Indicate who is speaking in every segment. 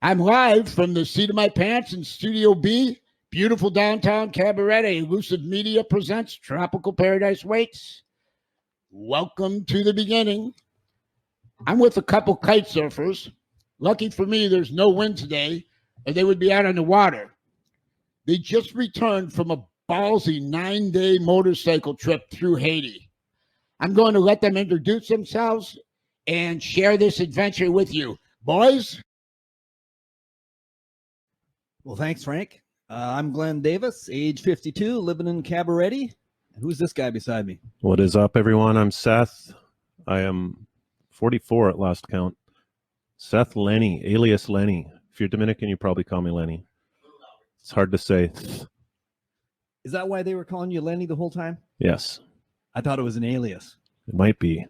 Speaker 1: I'm live from the seat of my pants in Studio B, beautiful downtown Cabaret. Elusive Media presents Tropical Paradise Waits. Welcome to the beginning. I'm with a couple kite surfers. Lucky for me, there's no wind today, or they would be out on the water. They just returned from a ballsy 9-day motorcycle trip through Haiti. I'm going to let them introduce themselves and share this adventure with you. Boys?
Speaker 2: Well, thanks, Frank. I'm Glenn Davis, age 52, living in Cabaret. Who's this guy beside me?
Speaker 3: What is up, everyone? I'm Seth. I am 44 at last count. Seth Lenny, alias Lenny. If you're Dominican, you probably call me Lenny. It's hard to say.
Speaker 2: Is that why they were calling you Lenny the whole time?
Speaker 3: Yes,
Speaker 2: I thought it was an alias.
Speaker 3: it might be.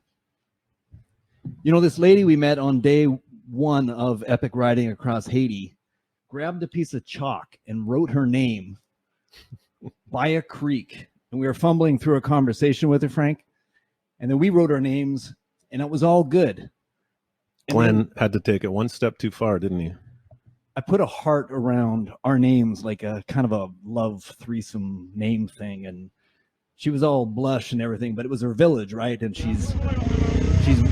Speaker 2: You know, this lady we met on day one of epic riding across Haiti grabbed a piece of chalk and wrote her name by a creek. And we were fumbling through a conversation with her, Frank. And then we wrote our names, and it was all good. And
Speaker 3: Glenn had to take it one step too far, didn't he?
Speaker 2: I put a heart around our names, like a kind of a love threesome name thing. And she was all blush and everything, but it was her village, right? And she's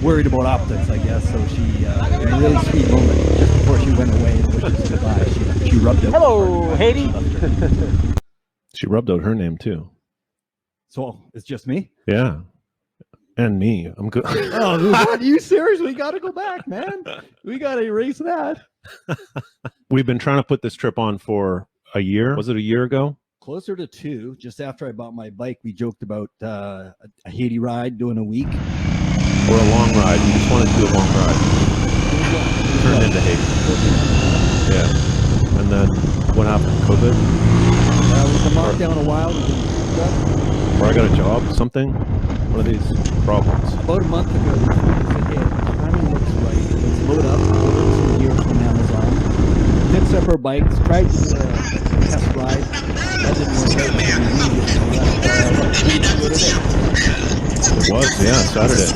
Speaker 2: worried about optics, I guess. So she, in a really sweet moment, just before she went away and wished us goodbye, she rubbed out.
Speaker 4: Hello, Haiti.
Speaker 3: She rubbed out her name too.
Speaker 2: So it's just me?
Speaker 3: Yeah. And me. I'm good.
Speaker 2: Oh, what? You seriously got to go back, man. We got to erase that.
Speaker 3: We've been trying to put this trip on for a year. Was it a year ago?
Speaker 2: Closer to 2. Just after I bought my bike, we joked about a Haiti ride, doing a week.
Speaker 3: Or a long ride. We just wanted to do a long ride. Turned into Haiti. Yeah. And then what happened? COVID?
Speaker 2: We've been locked down a while.
Speaker 3: Or I got a job, something? One of these problems.
Speaker 2: About a month ago, we said, hey, timing looks right. Let's load up, order some gear from Amazon, fix up our bikes, tried to do a test ride. That didn't work out.
Speaker 3: It was, yeah, Saturday.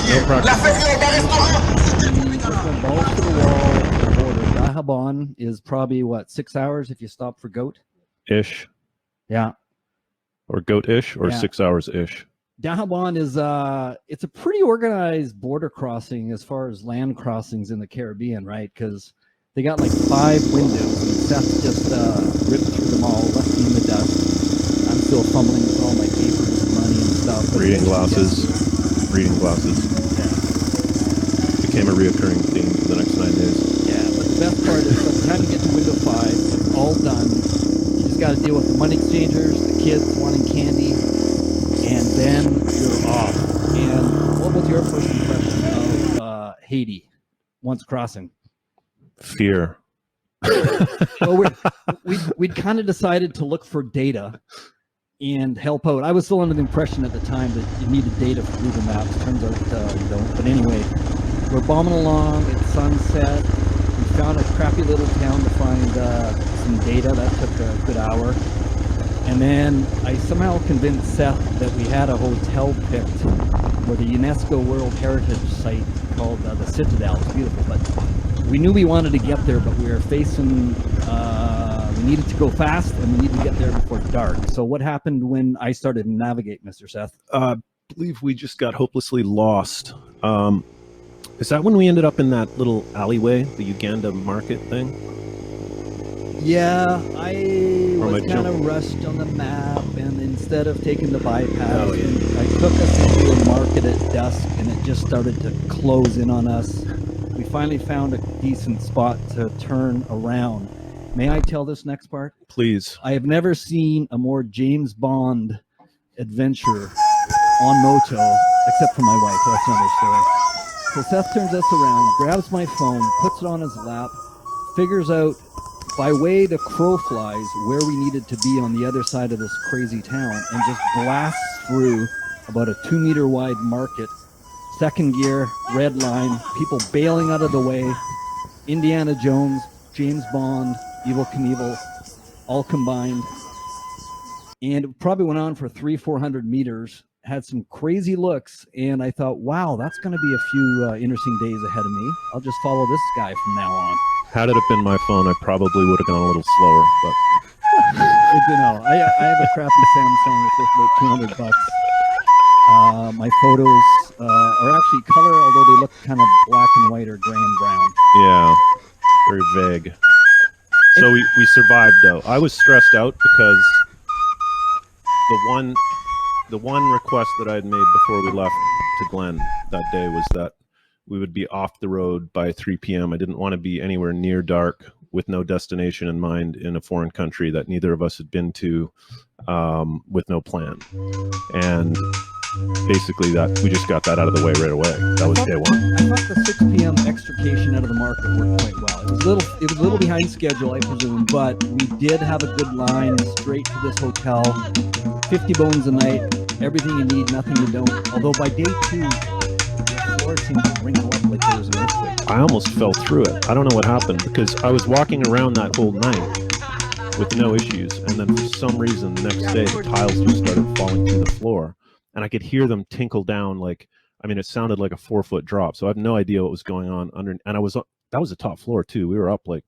Speaker 3: No practice.
Speaker 2: Balls to the wall, border. Dahabon is probably, 6 hours if you stop for goat?
Speaker 3: Ish.
Speaker 2: Yeah.
Speaker 3: Or goat-ish, or
Speaker 2: Yeah.
Speaker 3: 6 hours-ish.
Speaker 2: Dahabon is it's a pretty organized border crossing as far as land crossings in the Caribbean, right? Because they got like 5 windows, and Seth just ripped through them all, left me in the dust. I'm still fumbling with all my papers and money and stuff.
Speaker 3: Reading glasses.
Speaker 2: Yeah.
Speaker 3: Became a reoccurring theme for the next 9 days.
Speaker 2: Yeah, but the best part is by the time you get to window 5, it's all done. You just got to deal with the money exchangers, the kids wanting candy, and then you're off. And what was your first impression of Haiti once crossing?
Speaker 3: Fear.
Speaker 2: Well, we'd kind of decided to look for data and help out. I was still under the impression at the time that you needed data for Google Maps. Turns out you don't. But anyway, we're bombing along. It's sunset. We found a crappy little town to find some data. That took a good hour. And then I somehow convinced Seth that we had a hotel picked for the UNESCO World Heritage Site called the Citadel. It's beautiful, but we knew we wanted to get there, but we were facing, we needed to go fast and we needed to get there before dark. So what happened when I started to navigate, Mr. Seth?
Speaker 3: I believe we just got hopelessly lost. Is that when we ended up in that little alleyway, the Uganda market thing?
Speaker 2: Yeah, I
Speaker 3: Or am
Speaker 2: was
Speaker 3: I
Speaker 2: kind of
Speaker 3: jumping?
Speaker 2: rushed on the map, and instead of taking the bypass,
Speaker 3: Oh, yeah.
Speaker 2: I took us into a market at dusk, and it just started to close in on us. We finally found a decent spot to turn around. May I tell this next part?
Speaker 3: Please.
Speaker 2: I have never seen a more James Bond adventure on Moto, except for my wife. That's another story. So Seth turns us around, grabs my phone, puts it on his lap, figures out by way the crow flies where we needed to be on the other side of this crazy town, and just blasts through about a 2-meter wide market. Second gear, red line, people bailing out of the way. Indiana Jones, James Bond, Evel Knievel, all combined. And it probably went on for 300-400 meters. had some crazy looks, and I thought, wow, that's going to be a few interesting days ahead of me. I'll just follow this guy from now on.
Speaker 3: Had it have been my phone, I probably would have gone a little slower. But
Speaker 2: I have a crappy Samsung. It's worth about $200. My photos are actually color, although they look kind of black and white or gray and brown.
Speaker 3: yeah, very vague. So we survived though. I was stressed out because the one request that I had made before we left to Glen that day was that we would be off the road by 3 p.m. I didn't want to be anywhere near dark with no destination in mind in a foreign country that neither of us had been to, with no plan. And basically that we just got that out of the way right away. That was day one.
Speaker 2: I thought the 6 p.m. extrication out of the market worked quite well. It was a little behind schedule, I presume, but we did have a good line straight to this hotel. 50 bones a night, everything you need, nothing you don't. Although by day 2, the floor seemed to wrinkle up like there was an earthquake.
Speaker 3: I almost fell through it. I don't know what happened because I was walking around that whole night with no issues, and then for some reason the next day the tiles just started falling through the floor. And I could hear them tinkle down it sounded like a 4-foot drop. So I have no idea what was going on under. And that was the top floor too. We were up like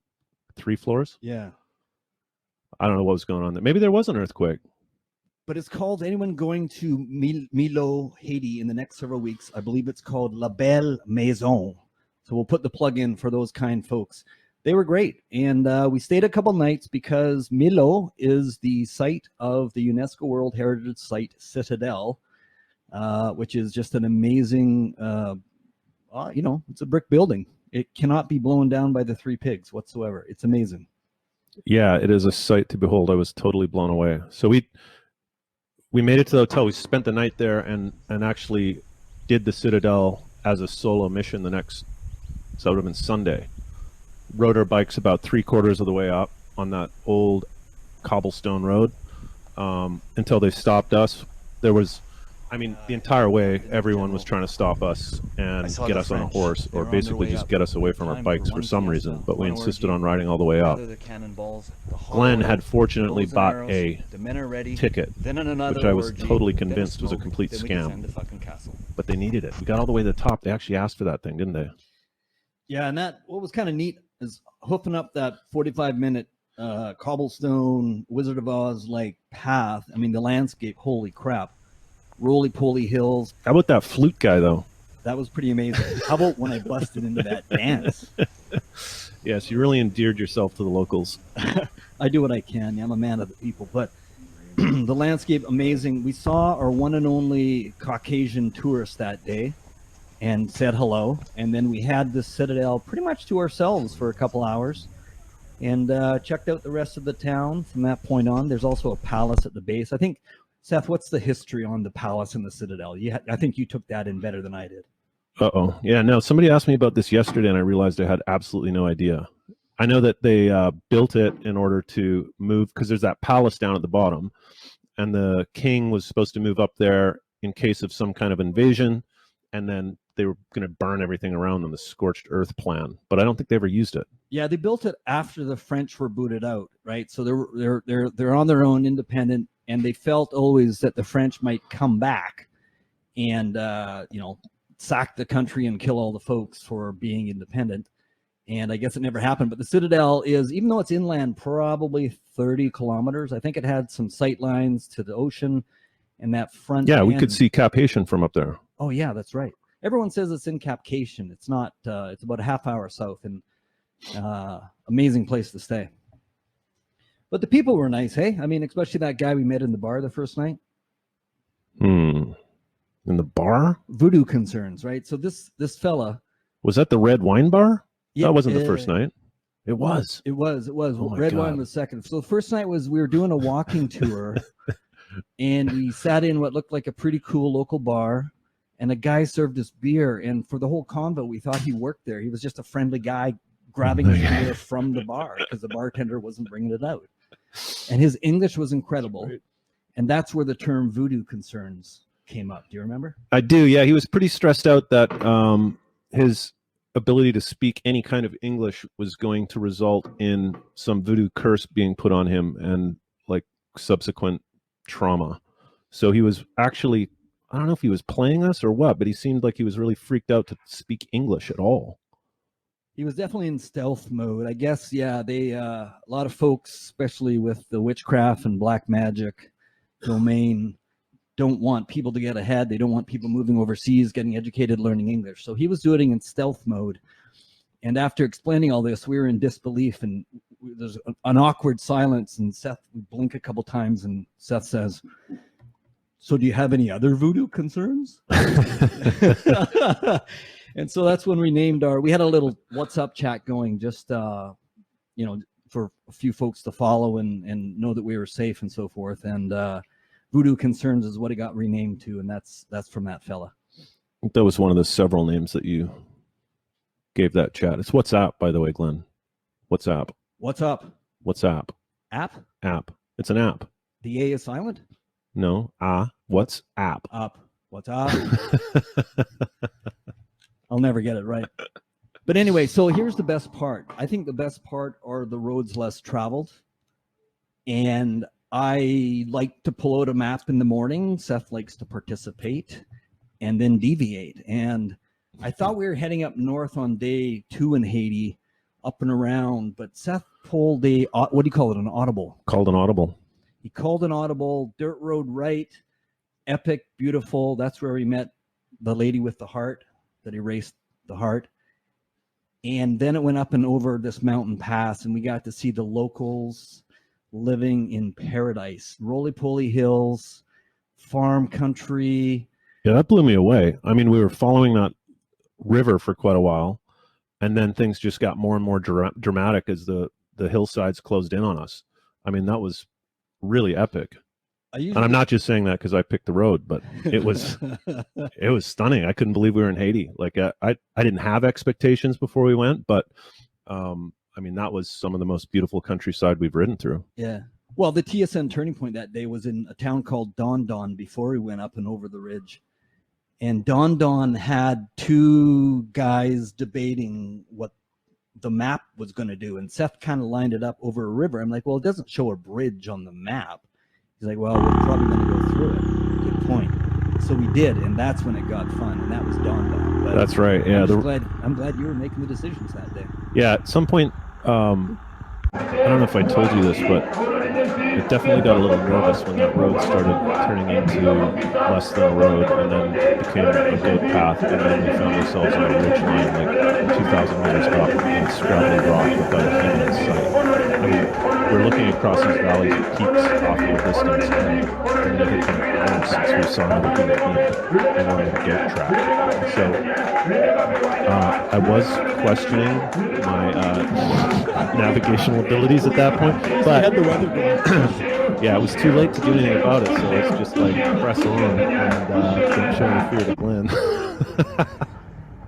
Speaker 3: 3 floors.
Speaker 2: Yeah.
Speaker 3: I don't know what was going on there. Maybe there was an earthquake.
Speaker 2: But it's called, anyone going to Milo, Haiti in the next several weeks, I believe it's called La Belle Maison. So we'll put the plug in for those kind folks. They were great. And we stayed a couple nights because Milo is the site of the UNESCO World Heritage Site Citadel, which is just an amazing, it's a brick building. It cannot be blown down by the 3 pigs whatsoever. It's amazing.
Speaker 3: Yeah, it is a sight to behold. I was totally blown away. So we made it to the hotel. We spent the night there and actually did the Citadel as a solo mission the next, so it would have been Sunday. Rode our bikes about 3/4 of the way up on that old cobblestone road until they stopped us. There was, the entire way, everyone was trying to stop us and get us on a horse or basically just get us away from our bikes for some reason, but we insisted on riding all the way up. Glenn had fortunately bought a ticket, which I was totally convinced was a complete scam, but they needed it. We got all the way to the top. They actually asked for that thing, didn't they?
Speaker 2: Yeah, and what was kind of neat is hoofing up that 45-minute cobblestone Wizard of Oz like path. The landscape, holy crap. Roly-poly hills.
Speaker 3: How about that flute guy, though?
Speaker 2: That was pretty amazing. How about when I busted into that dance?
Speaker 3: Yes, you really endeared yourself to the locals.
Speaker 2: I do what I can. I'm a man of the people. But the landscape, amazing. We saw our one and only Caucasian tourist that day and said hello. And then we had the Citadel pretty much to ourselves for a couple hours and checked out the rest of the town from that point on. There's also a palace at the base. I think, Seth, what's the history on the palace and the Citadel? I think you took that in better than I did.
Speaker 3: Uh-oh. Yeah, no, somebody asked me about this yesterday, and I realized I had absolutely no idea. I know that they built it in order to move, because there's that palace down at the bottom, and the king was supposed to move up there in case of some kind of invasion, and then they were going to burn everything around them, the scorched earth plan. But I don't think they ever used it. Yeah,
Speaker 2: they built it after the French were booted out, right? So they're on their own, independent. And they felt always that the French might come back and, sack the country and kill all the folks for being independent. And I guess it never happened. But the Citadel is, even though it's inland, probably 30 kilometers. I think it had some sight lines to the ocean and that front.
Speaker 3: Yeah, we could see Cap Haitian from up there.
Speaker 2: Oh, yeah, that's right. Everyone says it's in Cap Haitian. It's not. It's about a half hour south, and amazing place to stay. But the people were nice, hey? Especially that guy we met in the bar the first night.
Speaker 3: In the bar?
Speaker 2: Voodoo concerns, right? So this fella.
Speaker 3: Was that the red wine bar?
Speaker 2: Yeah,
Speaker 3: that wasn't the first night. It was.
Speaker 2: It was.
Speaker 3: Oh
Speaker 2: red wine was second. So the first night was we were doing a walking tour, and we sat in what looked like a pretty cool local bar, and a guy served us beer. And for the whole convo, we thought he worked there. He was just a friendly guy grabbing his beer from the bar because the bartender wasn't bringing it out. And his English was incredible. Right. And that's where the term voodoo concerns came up. Do you remember?
Speaker 3: I do, yeah. He was pretty stressed out that his ability to speak any kind of English was going to result in some voodoo curse being put on him and like subsequent trauma. So he was actually, I don't know if he was playing us or what, but he seemed like he was really freaked out to speak English at all.
Speaker 2: He was definitely in stealth mode. I guess, yeah, they a lot of folks, especially with the witchcraft and black magic domain, don't want people to get ahead. They don't want people moving overseas, getting educated, learning English. So he was doing it in stealth mode. And after explaining all this, we were in disbelief, and there's an awkward silence, and Seth would blink a couple times, and Seth says, "So do you have any other voodoo concerns?" And so that's when we named we had a little WhatsApp chat going, just, for a few folks to follow and know that we were safe and so forth. And Voodoo Concerns is what it got renamed to. And that's from that fella.
Speaker 3: That was one of the several names that you gave that chat. It's WhatsApp, by the way, Glenn. WhatsApp.
Speaker 2: What's up?
Speaker 3: WhatsApp.
Speaker 2: App?
Speaker 3: App. It's an app.
Speaker 2: The A is silent?
Speaker 3: No. What's app?
Speaker 2: Up. What's up? I'll never get it right. But anyway, so here's the best part. I think the best part are the roads less traveled. And I like to pull out a map in the morning. Seth likes to participate and then deviate. And I thought we were heading up north on day 2 in Haiti, up and around. But Seth pulled what do you call it? An audible.
Speaker 3: Called an audible.
Speaker 2: He called an audible, dirt road right, epic, beautiful. That's where we met the lady with the heart that erased the heart. And then it went up and over this mountain pass, and we got to see the locals living in paradise. Roly-poly hills, farm country.
Speaker 3: Yeah, that blew me away. I mean, we were following that river for quite a while, and then things just got more and more dramatic as the hillsides closed in on us. I mean, that was really epic. And I'm not just saying that because I picked the road, but it was it was stunning. I couldn't believe we were in Haiti. Like I didn't have expectations before we went, but I mean, that was some of the most beautiful countryside we've ridden through.
Speaker 2: Yeah. Well, the TSN turning point that day was in a town called Don Don before we went up and over the ridge. And Don Don had 2 guys debating what the map was going to do. And Seth kind of lined it up over a river. I'm like, well, it doesn't show a bridge on the map. He's like, well, we're probably going to go through it. Good point. So we did, and that's when it got fun, and that was Don Don. But
Speaker 3: that's right. Yeah.
Speaker 2: I'm glad you were making the decisions that day.
Speaker 3: Yeah. At some point, I don't know if I told you this, but it definitely got a little nervous when that road started turning into less than a road and then became a goat path, and then we found ourselves on a ridge line like 2,000 meters up in scrabbly rock without a human in sight. I mean, we're looking across these valleys with peaks off in the distance, and it had been hours since we saw another human being, and we're on a goat track. So I was questioning my navigational abilities at that point, but yeah, it was too late to do anything about it, so let's just like press on and don't show any fear to Glenn.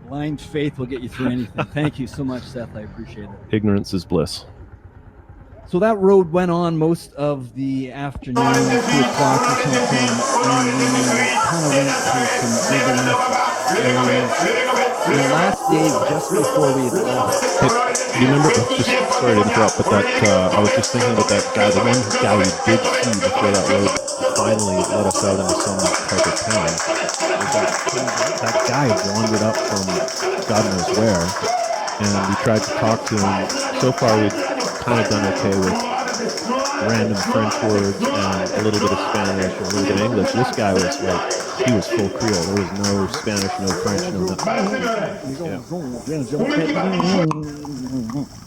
Speaker 2: Blind faith will get you through anything. Thank you so much, Seth. I appreciate it.
Speaker 3: Ignorance is bliss.
Speaker 2: So that road went on most of the afternoon, 2 o'clock or something, and we kind of went through some big enough areas. The last day, just before we had left.
Speaker 3: Hey, you remember, just sorry to interrupt, but that I was just thinking about that guy, the one guy we did see before that road finally let us out into some type of town. That guy wandered up from God knows where, and we tried to talk to him. So far, we've kind of done okay with random French words and a little bit of Spanish and a little bit of English. This guy was like, he was full Creole. There was no Spanish, no French, no nothing. Yeah.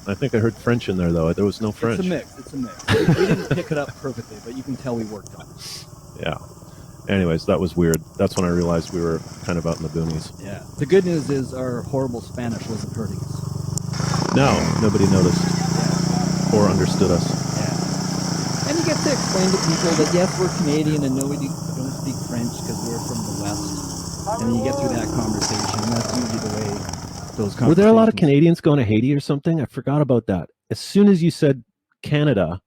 Speaker 3: I think I heard French in there, though. There was no French.
Speaker 2: It's a mix. We didn't pick it up perfectly, but you can tell we worked on it.
Speaker 3: Yeah. Anyways, that was weird. That's when I realized we were kind of out in the boonies.
Speaker 2: Yeah. The good news is our horrible Spanish wasn't hurting us.
Speaker 3: No, nobody noticed or understood us.
Speaker 2: Yeah. And you get to explain to people that, yes, we're Canadian and no, we don't speak French because we're from the West. And then you get through that conversation, and that's usually the way those conversations.
Speaker 3: Were there a lot of Canadians going to Haiti or something? I forgot about that. As soon as you said Canada,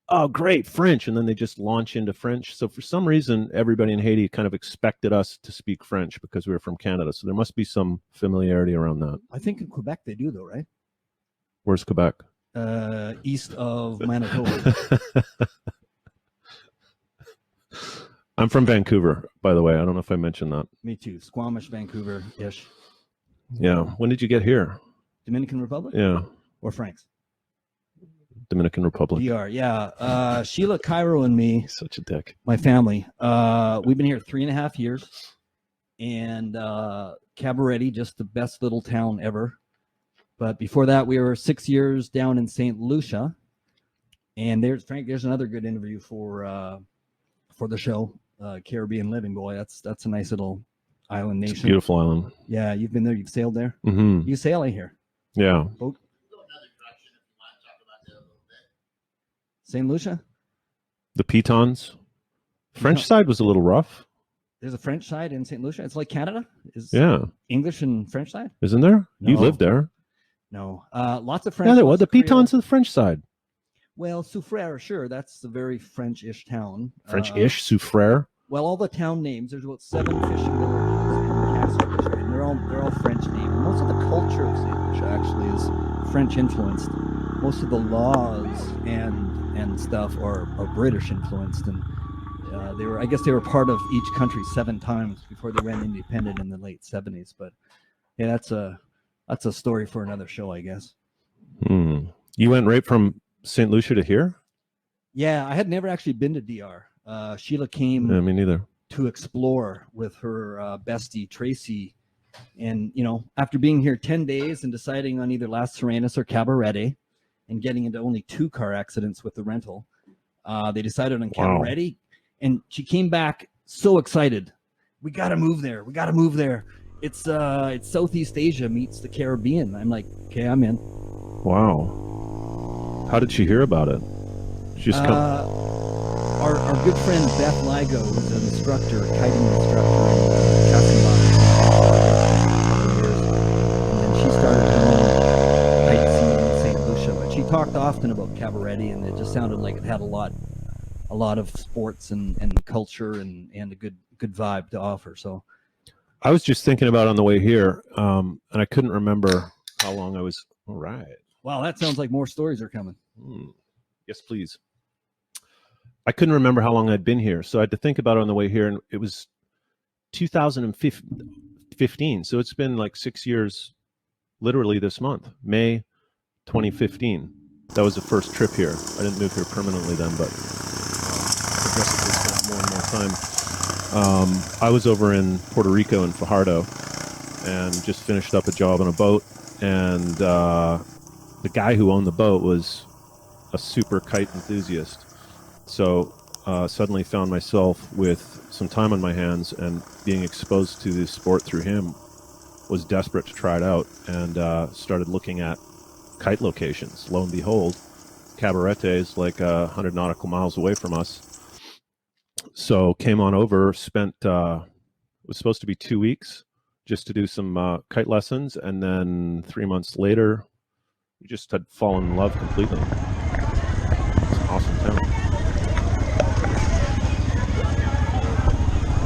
Speaker 3: oh, great, French. And then they just launch into French. So for some reason, everybody in Haiti kind of expected us to speak French because we were from Canada. So there must be some familiarity around that.
Speaker 2: I think in Quebec they do, though, right?
Speaker 3: Where's Quebec?
Speaker 2: East of Manitoba.
Speaker 3: I'm from Vancouver, by the way. I don't know if I mentioned that.
Speaker 2: Me too. Squamish, Vancouver-ish.
Speaker 3: Yeah. When did you get here?
Speaker 2: Dominican Republic?
Speaker 3: Yeah.
Speaker 2: Or Frank's?
Speaker 3: Dominican Republic.
Speaker 2: DR, yeah. Sheila, Cairo, and me,
Speaker 3: Such a dick.
Speaker 2: my family, we've been here 3.5 years. And Cabarete, just the best little town ever. But before that, we were 6 years down in St. Lucia. And there's Frank. There's another good interview for the show, Caribbean Living. Boy, that's a nice little island nation.
Speaker 3: It's a beautiful island.
Speaker 2: Yeah, you've been there. You've sailed there.
Speaker 3: Mm-hmm.
Speaker 2: You sail, I hear.
Speaker 3: Yeah.
Speaker 2: Boat. St. Lucia.
Speaker 3: The Pitons. French side was a little rough.
Speaker 2: There's a French side in St. Lucia. It's like Canada. Is
Speaker 3: Yeah.
Speaker 2: English and French side?
Speaker 3: Isn't there? You
Speaker 2: No.
Speaker 3: lived there.
Speaker 2: No. Lots of French.
Speaker 3: Yeah, there was.
Speaker 2: lots
Speaker 3: The
Speaker 2: of Creole.
Speaker 3: Pitons are the French side.
Speaker 2: Well, Soufriere, sure. That's a very French-ish town.
Speaker 3: French-ish, Soufriere.
Speaker 2: Well, all the town names. There's about 7 fishing villages in Castle District, and they're all French names. Most of the culture of St. Lucia actually is French influenced. Most of the laws and stuff are British influenced, and I guess they were part of each country 7 times before they went independent in the late 70s. But yeah, that's a story for another show, I guess.
Speaker 3: You went right from St. Lucia to here?
Speaker 2: Yeah, I had never actually been to DR. Sheila came
Speaker 3: Me neither.
Speaker 2: to explore with her bestie Tracy, and after being here 10 days and deciding on either Las Serenas or Cabarete, and getting into only 2 car accidents with the rental, they decided on Cabarete. And she came back so excited. We got to move there. We got to move there. It's Southeast Asia meets the Caribbean. I'm like, okay, I'm in.
Speaker 3: Wow. How did she hear about it? She just come.
Speaker 2: Our good friend Beth Ligo was an instructor, kiting instructor in Cassenbach. And then she started her own kite scene in St. Lucia. But she talked often about Cabarete, and it just sounded like it had a lot of sports and culture and a good vibe to offer. So
Speaker 3: I was just thinking about on the way here, and I couldn't remember how long I was. All right.
Speaker 2: Wow, that sounds like more stories are coming.
Speaker 3: Yes, please. I couldn't remember how long I'd been here, so I had to think about it on the way here, and it was 2015. So it's been like 6 years, literally this month, May 2015. That was the first trip here. I didn't move here permanently then, but progressively spent more and more time. I was over in Puerto Rico in Fajardo and just finished up a job on a boat, and the guy who owned the boat was a super kite enthusiast. So suddenly found myself with some time on my hands, and being exposed to this sport through him, was desperate to try it out, and started looking at kite locations. Lo and behold, Cabarete is like 100 nautical miles away from us. So came on over, spent, it was supposed to be 2 weeks just to do some kite lessons, and then 3 months later, we just had fallen in love completely. It's an awesome town.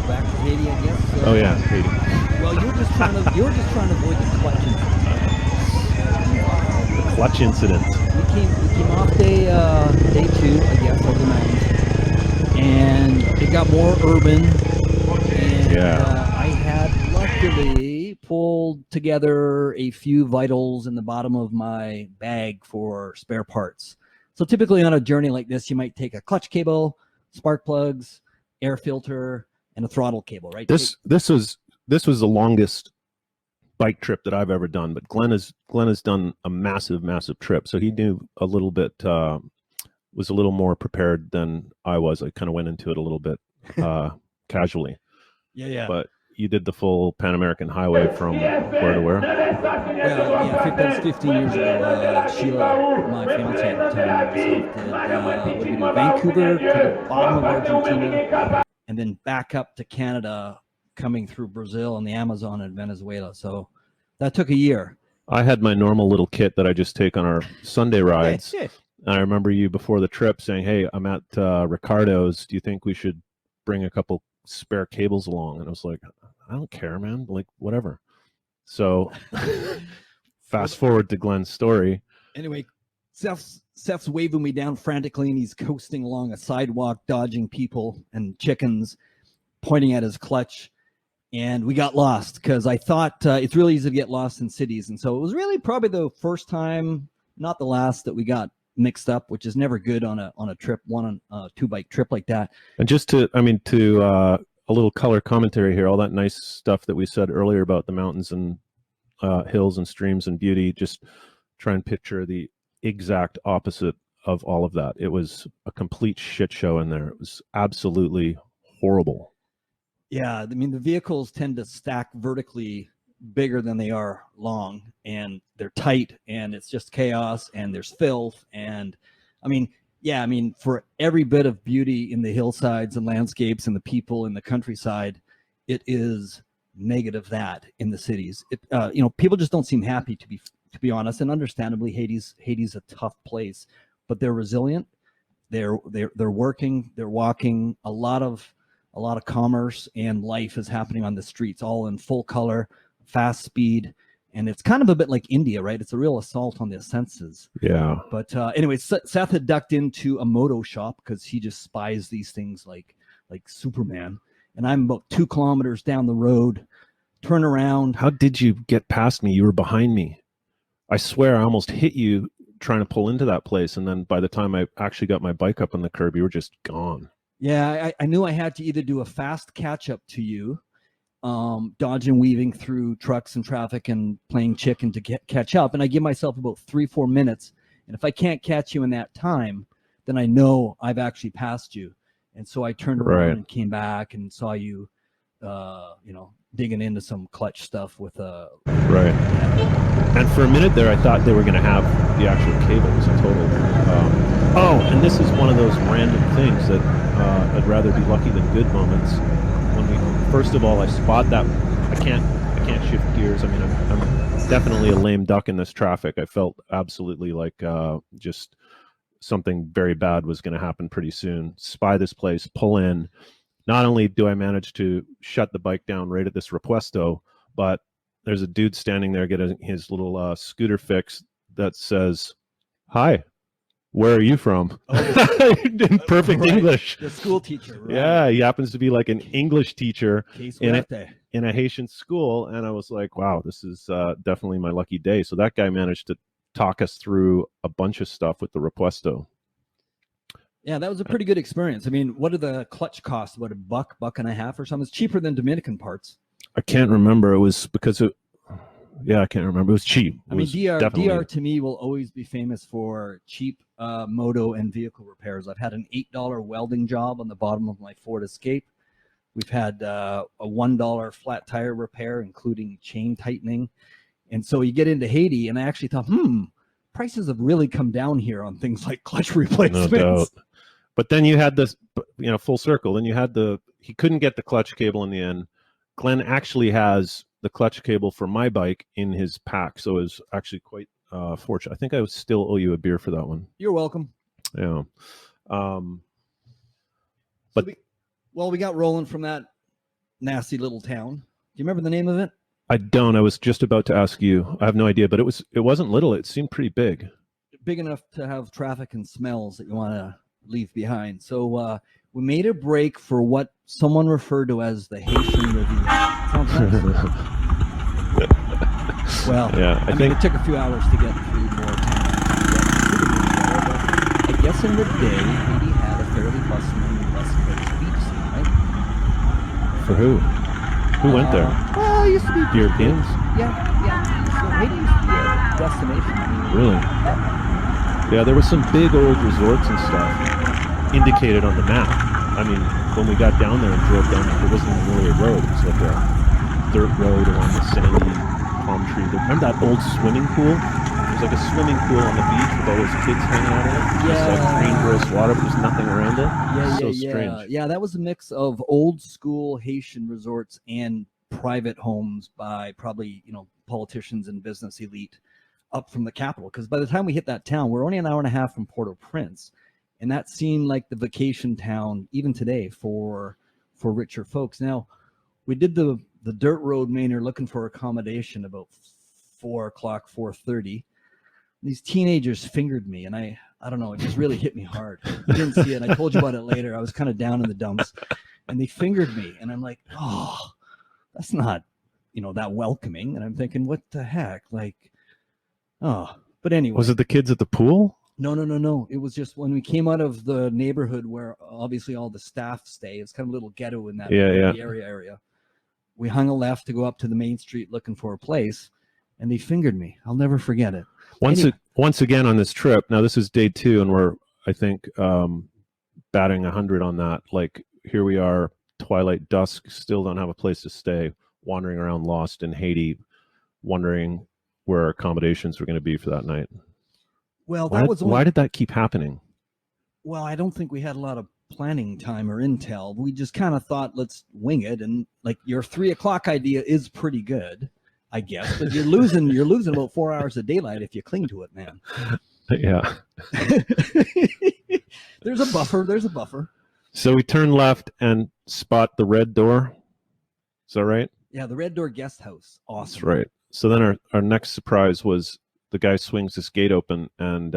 Speaker 2: Back to Haiti, I guess.
Speaker 3: Oh yeah, Haiti.
Speaker 2: Well, you were just trying to avoid the clutch incident.
Speaker 3: Clutch incident.
Speaker 2: We came off day 2, I guess, over the mountains, and it got more urban. And I had luckily pulled together a few vitals in the bottom of my bag for spare parts. So typically on a journey like this, you might take a clutch cable, spark plugs, air filter, and a throttle cable, right?
Speaker 3: This was the longest bike trip that I've ever done, but Glenn has done a massive trip, so he knew a little bit, was a little more prepared than I was. I kind of went into it a little bit casually.
Speaker 2: Yeah.
Speaker 3: But you did the full Pan American Highway from where to where?
Speaker 2: Well, yeah, I think that was 15 years ago. Sheila, my fiance at the time, did Vancouver to the bottom of Argentina, and then back up to Canada, coming through Brazil and the Amazon and Venezuela. So that took a year.
Speaker 3: I had my normal little kit that I just take on our Sunday rides. And I remember you before the trip saying, "Hey, I'm at Ricardo's. Do you think we should bring a couple spare cables along?" And I was like, "I don't care, man. Like, whatever." So fast forward to Glenn's story.
Speaker 2: Anyway, Seth's waving me down frantically, and he's coasting along a sidewalk, dodging people and chickens. pointing at his clutch, and we got lost because I thought it's really easy to get lost in cities. And so it was really probably the first time, not the last, that we got mixed up, which is never good on a trip, two bike trip like that.
Speaker 3: And just to a little color commentary here, all that nice stuff that we said earlier about the mountains and hills and streams and beauty, just try and picture the exact opposite of all of that. It was a complete shit show in there. It was absolutely horrible.
Speaker 2: Yeah, I mean, the vehicles tend to stack vertically bigger than they are long, and they're tight, and it's just chaos, and there's filth. And I mean, for every bit of beauty in the hillsides and landscapes and the people in the countryside, it is negative that in the cities. People just don't seem happy, to be honest, and understandably, Haiti's a tough place, but they're resilient. They're working, they're walking. A lot of commerce and life is happening on the streets, all in full color, fast speed, and it's kind of a bit like India, right? It's a real assault on the senses.
Speaker 3: Yeah.
Speaker 2: But anyway, Seth had ducked into a moto shop because he just spies these things like Superman. And I'm about 2 kilometers down the road, turn around.
Speaker 3: How did you get past me? You were behind me. I swear I almost hit you trying to pull into that place. And then by the time I actually got my bike up on the curb, you were just gone.
Speaker 2: Yeah, I knew I had to either do a fast catch up to you, dodging, weaving through trucks and traffic and playing chicken to catch up. And I give myself about 3-4 minutes. And if I can't catch you in that time, then I know I've actually passed you. And so I turned around and came back and saw you, digging into some clutch stuff with a...
Speaker 3: Right. Yeah. And for a minute there, I thought they were going to have the actual cables. I totally... and this is one of those random things that I'd rather be lucky than good moments. First of all, I spot that I can't shift gears. I mean, I'm definitely a lame duck in this traffic. I felt absolutely like just something very bad was going to happen pretty soon. Spy this place, pull in. Not only do I manage to shut the bike down right at this repuesto, but there's a dude standing there getting his little scooter fix that says, "Hi, where are you from?" In perfect English.
Speaker 2: The school teacher. Right?
Speaker 3: Yeah, he happens to be like an English teacher in a Haitian school. And I was like, wow, this is definitely my lucky day. So that guy managed to talk us through a bunch of stuff with the repuesto.
Speaker 2: Yeah, that was a pretty good experience. I mean, what did the clutch cost? About $1.50 or something? It's cheaper than Dominican parts.
Speaker 3: I can't remember. It was because I can't remember. It was cheap.
Speaker 2: DR to me will always be famous for cheap moto and vehicle repairs. I've had an $8 welding job on the bottom of my Ford Escape. We've had a $1 flat tire repair, including chain tightening. And so you get into Haiti, and I actually thought, prices have really come down here on things like clutch replacements.
Speaker 3: No doubt. But then you had this, full circle. Then you had he couldn't get the clutch cable in the end. Glenn actually has the clutch cable for my bike in his pack. So it was actually quite fortunate. I think I still owe you a beer for that one.
Speaker 2: You're welcome.
Speaker 3: Yeah.
Speaker 2: We got rolling from that nasty little town. Do you remember the name of it?
Speaker 3: I don't. I was just about to ask you. I have no idea, but it wasn't little. It seemed pretty big.
Speaker 2: Big enough to have traffic and smells that you want to leave behind. So we made a break for what someone referred to as the Haitian Review. Sounds nice. Well, yeah, I think it took a few hours to get through more time. I guess in the day, Haiti had a fairly bustling West Coast beach scene, right?
Speaker 3: For who? Who went there?
Speaker 2: Well, it used to be
Speaker 3: Europeans.
Speaker 2: Yeah. So Haiti used to be a destination.
Speaker 3: Really? Yeah, there were some big old resorts and stuff indicated on the map. I mean, when we got down there and drove down, there wasn't even really a road. It was like a dirt road along the sandy palm tree. Remember that old swimming pool? There's like a swimming pool on the beach with all those kids hanging out in it.
Speaker 2: Yeah.
Speaker 3: Just like green, gross water, but there's nothing around it.
Speaker 2: Yeah,
Speaker 3: Strange.
Speaker 2: Yeah, that was a mix of old school Haitian resorts and private homes by probably, politicians and business elite up from the capital. Because by the time we hit that town, we're only an hour and a half from Port-au-Prince. And that seemed like the vacation town, even today, for richer folks. Now, we did the dirt road Mainer looking for accommodation about 4:00, 4:30. These teenagers fingered me, and I don't know, it just really hit me hard. I didn't see it. I told you about it later. I was kind of down in the dumps, and they fingered me, and I'm like, oh, that's not, that welcoming. And I'm thinking, what the heck? Like, oh, but anyway.
Speaker 3: Was it the kids at the pool?
Speaker 2: No. It was just when we came out of the neighborhood where obviously all the staff stay. It's kind of a little ghetto in that area. We hung a left to go up to the main street looking for a place, and they fingered me. I'll never forget it.
Speaker 3: Once again on this trip, now this is day 2, and we're, I think, batting 100 on that. Like, here we are, twilight, dusk, still don't have a place to stay, wandering around lost in Haiti, wondering where our accommodations were going to be for that night.
Speaker 2: Well,
Speaker 3: why did that keep happening?
Speaker 2: Well, I don't think we had a lot of planning time or intel. We just kind of thought, let's wing it. And like, your 3 o'clock idea is pretty good, I guess, but you're losing about 4 hours of daylight if you cling to it, man.
Speaker 3: Yeah.
Speaker 2: There's a buffer.
Speaker 3: So we turn left and spot the red door. Is that right?
Speaker 2: Yeah, the Red Door Guest House. Awesome.
Speaker 3: That's right. So then our next surprise was the guy swings this gate open and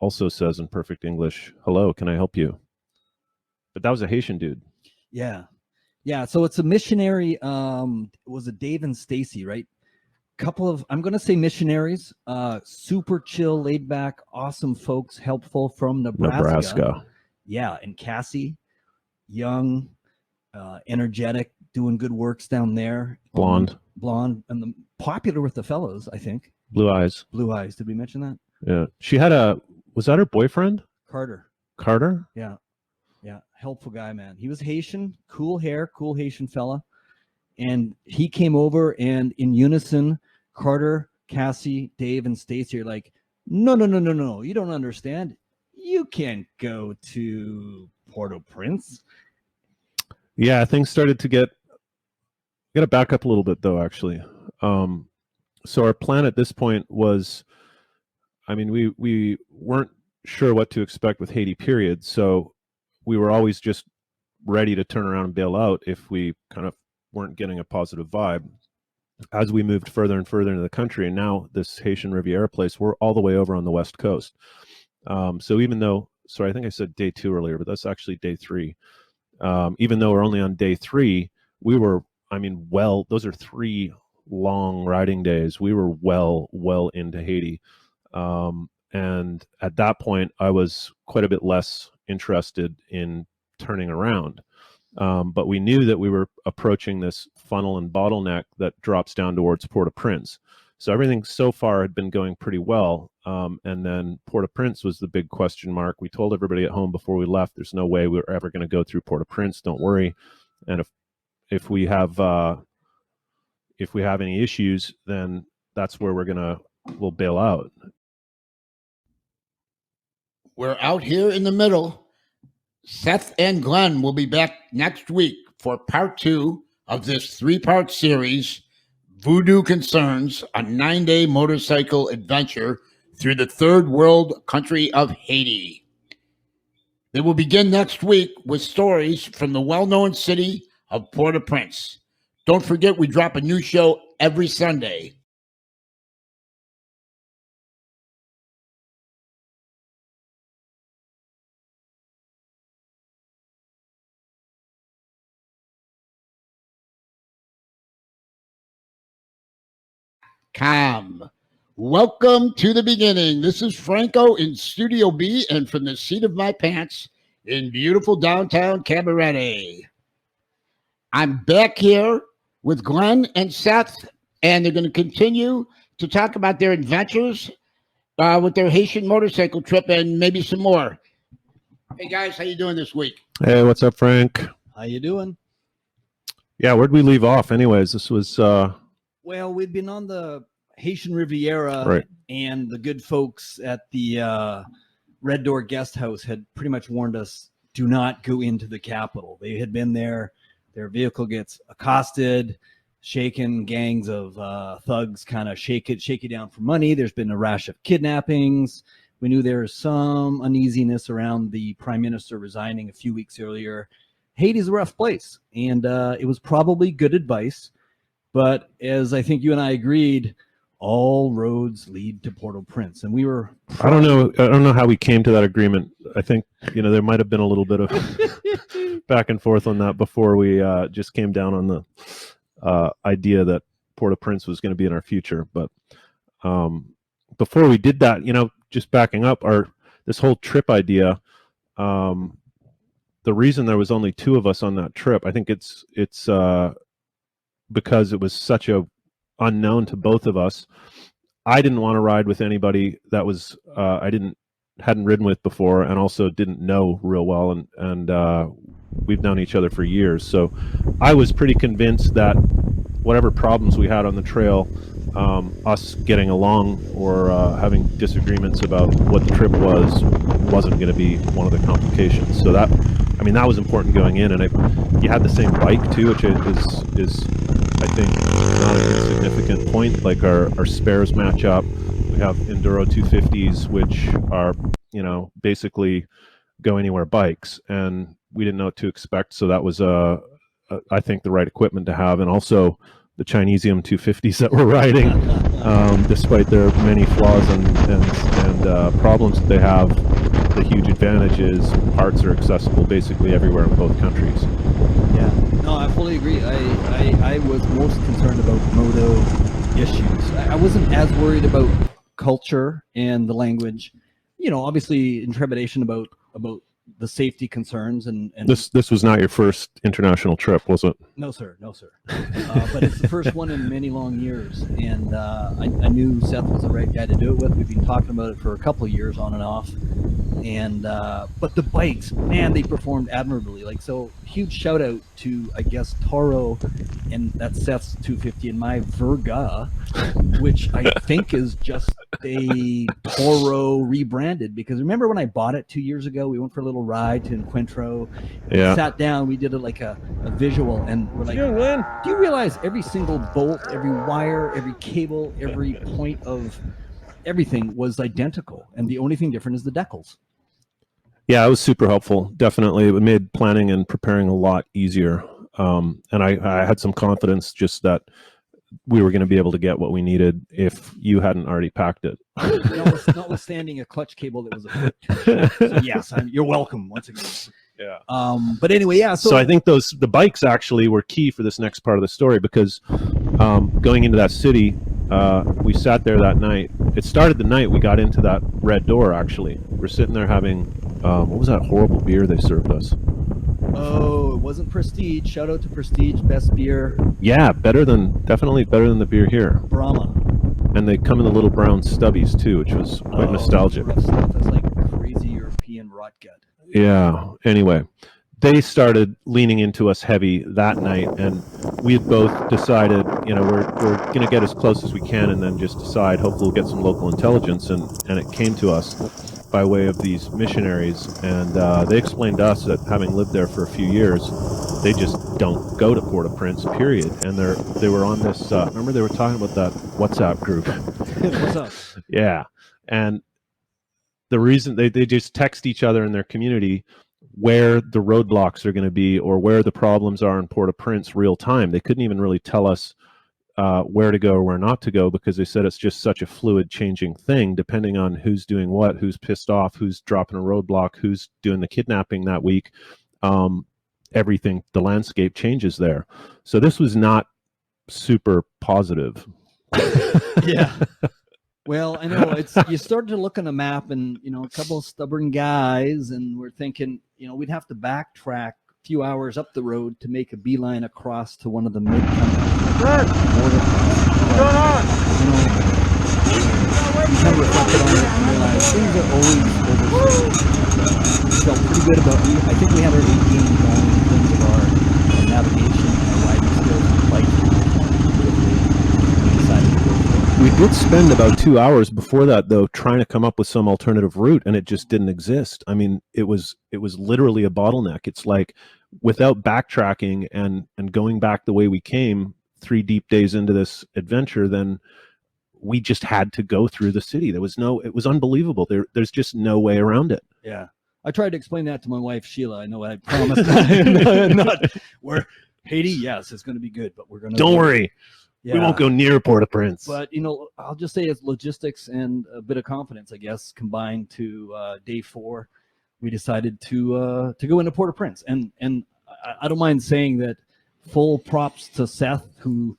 Speaker 3: also says in perfect English, "Hello, can I help you?" But that was a Haitian dude.
Speaker 2: Yeah. So it's a missionary. It was a Dave and Stacy, right? Couple of, I'm going to say missionaries, super chill, laid back, awesome folks, helpful from Nebraska. Yeah. And Cassie, young, energetic, doing good works down there.
Speaker 3: Blonde,
Speaker 2: and popular with the fellows, I think.
Speaker 3: Blue eyes.
Speaker 2: Did we mention that?
Speaker 3: Yeah. She had was that her boyfriend? Carter?
Speaker 2: Yeah. Helpful guy, man. He was Haitian, cool hair, cool Haitian fella. And he came over, and in unison, Carter, Cassie, Dave, and Stacy are like, no. You don't understand. You can't go to Port-au-Prince.
Speaker 3: Yeah, things started to get... Got to back up a little bit, though, actually. So our plan at this point was, I mean, we weren't sure what to expect with Haiti, period. So we were always just ready to turn around and bail out if we kind of weren't getting a positive vibe. As we moved further and further into the country, and now this Haitian Riviera place, we're all the way over on the West Coast. So even though, sorry, I think I said day 2 earlier, but that's actually day 3. Even though we're only on day 3, we were, those are 3 long riding days. We were well into Haiti. And at that point, I was quite a bit less interested in turning around. But we knew that we were approaching this funnel and bottleneck that drops down towards Port-au-Prince. So everything so far had been going pretty well. And then Port-au-Prince was the big question mark. We told everybody at home before we left, there's no way we were ever going to go through Port-au-Prince. Don't worry. And if we have any issues, then that's where we'll bail out.
Speaker 1: We're out here in the middle. Seth and Glenn will be back next week for part 2 of this 3-part series, Voodoo Concerns, a 9-day motorcycle adventure through the third world country of Haiti. They will begin next week with stories from the well-known city of Port-au-Prince. Don't forget, we drop a new show every Sunday. Welcome to the beginning. This is Franco in Studio B and from the seat of my pants in beautiful downtown Cabaret. I'm back here with Glenn and Seth, and they're going to continue to talk about their adventures with their Haitian motorcycle trip and maybe some more. Hey guys, how you doing this week?
Speaker 3: Hey, what's up, Frank?
Speaker 2: How you doing?
Speaker 3: Yeah, where'd we leave off anyways? This was
Speaker 2: well, we'd been on the Haitian Riviera,
Speaker 3: right,
Speaker 2: and the good folks at the Red Door Guest House had pretty much warned us, do not go into the capital. They had been there. Their vehicle gets accosted, shaken, gangs of thugs kind of shake you down for money. There's been a rash of kidnappings. We knew there was some uneasiness around the prime minister resigning a few weeks earlier. Haiti's a rough place, and it was probably good advice. But as I think you and I agreed, all roads lead to Port-au-Prince. And we were,
Speaker 3: I don't know how we came to that agreement. I think, there might have been a little bit of back and forth on that before we just came down on the idea that Port-au-Prince was going to be in our future. But before we did that, just backing up this whole trip idea, the reason there was only 2 of us on that trip, I think it's because it was such a unknown to both of us. I didn't want to ride with anybody that was hadn't ridden with before, and also didn't know real well, and we've known each other for years. So I was pretty convinced that whatever problems we had on the trail, us getting along or having disagreements about what the trip wasn't going to be one of the complications. So that was important going in, and you had the same bike too, which is I think not an insignificant point. Like our spares match up. We have Enduro 250s, which are basically go anywhere bikes, and we didn't know what to expect. So that was I think the right equipment to have, and also the Chinesium 250s that we're riding, despite their many flaws and problems that they have. The huge advantage is parts are accessible basically everywhere in both countries.
Speaker 2: Yeah, no, I fully agree. I was most concerned about Moto issues. I wasn't as worried about culture and the language. Obviously intrepidation about the safety concerns and
Speaker 3: this was not your first international trip, was it?
Speaker 2: No sir. But it's the first one in many long years, and I knew Seth was the right guy to do it with. We've been talking about it for a couple of years on and off, and but the bikes, man, they performed admirably. So huge shout out to, I guess, Toro, and that's Seth's 250 and my Verga, which I think is just a Toro rebranded, because remember when I bought it 2 years ago, we went for a little ride to Encuentro.
Speaker 3: Yeah.
Speaker 2: Sat down, we did it like a visual, and we're like, do you realize every single bolt, every wire, every cable, every point of everything was identical, and the only thing different is the decals.
Speaker 3: Yeah, it was super helpful. Definitely. It made planning and preparing a lot easier. And I had some confidence just that we were going to be able to get what we needed if you hadn't already packed it.
Speaker 2: Notwithstanding a clutch cable that was a foot too short. So yes, you're welcome once again.
Speaker 3: Yeah.
Speaker 2: But anyway, yeah.
Speaker 3: So I think the bikes actually were key for this next part of the story, because going into that city, we sat there that night. It started the night we got into that Red Door, actually. We're sitting there having, what was that horrible beer they served us?
Speaker 2: Oh, it wasn't Prestige. Shout out to Prestige, best beer.
Speaker 3: Yeah, definitely better than the beer here.
Speaker 2: Brahma.
Speaker 3: And they come in the little brown stubbies too, which was quite nostalgic.
Speaker 2: Rough stuff. That's like crazy European rot gut.
Speaker 3: Yeah. Anyway, they started leaning into us heavy that night, and we had both decided, we're going to get as close as we can, and then just decide, hopefully we'll get some local intelligence. And it came to us by way of these missionaries, and they explained to us that, having lived there for a few years, they just don't go to Port-au-Prince, period. And they were on this, remember they were talking about that WhatsApp group?
Speaker 2: What's up?
Speaker 3: Yeah. And the reason they just text each other in their community where the roadblocks are going to be or where the problems are in Port-au-Prince real time. They couldn't even really tell us where to go or where not to go, because they said it's just such a fluid changing thing depending on who's doing what, who's pissed off, who's dropping a roadblock, who's doing the kidnapping that week. Everything, the landscape changes there. So this was not super positive.
Speaker 2: Yeah. Well, I know you start to look on a map, and a couple of stubborn guys, and we're thinking, we'd have to backtrack a few hours up the road to make a beeline across to one of the mid-country border. What's going on? We kind of reflected on it and realized things are always overstated. We felt pretty good about it. I think we had our A game going in terms of our navigation and our riding skills and biking. We decided to go for it.
Speaker 3: We did spend about 2 hours before that, though, trying to come up with some alternative route, and it just didn't exist. I mean, it was literally a bottleneck. It's like, without backtracking and going back the way we came 3 deep days into this adventure, then we just had to go through the city. It was unbelievable. There's just no way around it.
Speaker 2: Yeah. I tried to explain that to my wife, Sheila. I know I promised not. We're Haiti, yes, it's going to be good, but we're going to.
Speaker 3: Don't worry. We won't go near Port-au-Prince.
Speaker 2: But I'll just say it's logistics and a bit of confidence, I guess, combined to day 4. We decided to go into Port-au-Prince, and I don't mind saying that. Full props to Seth, who,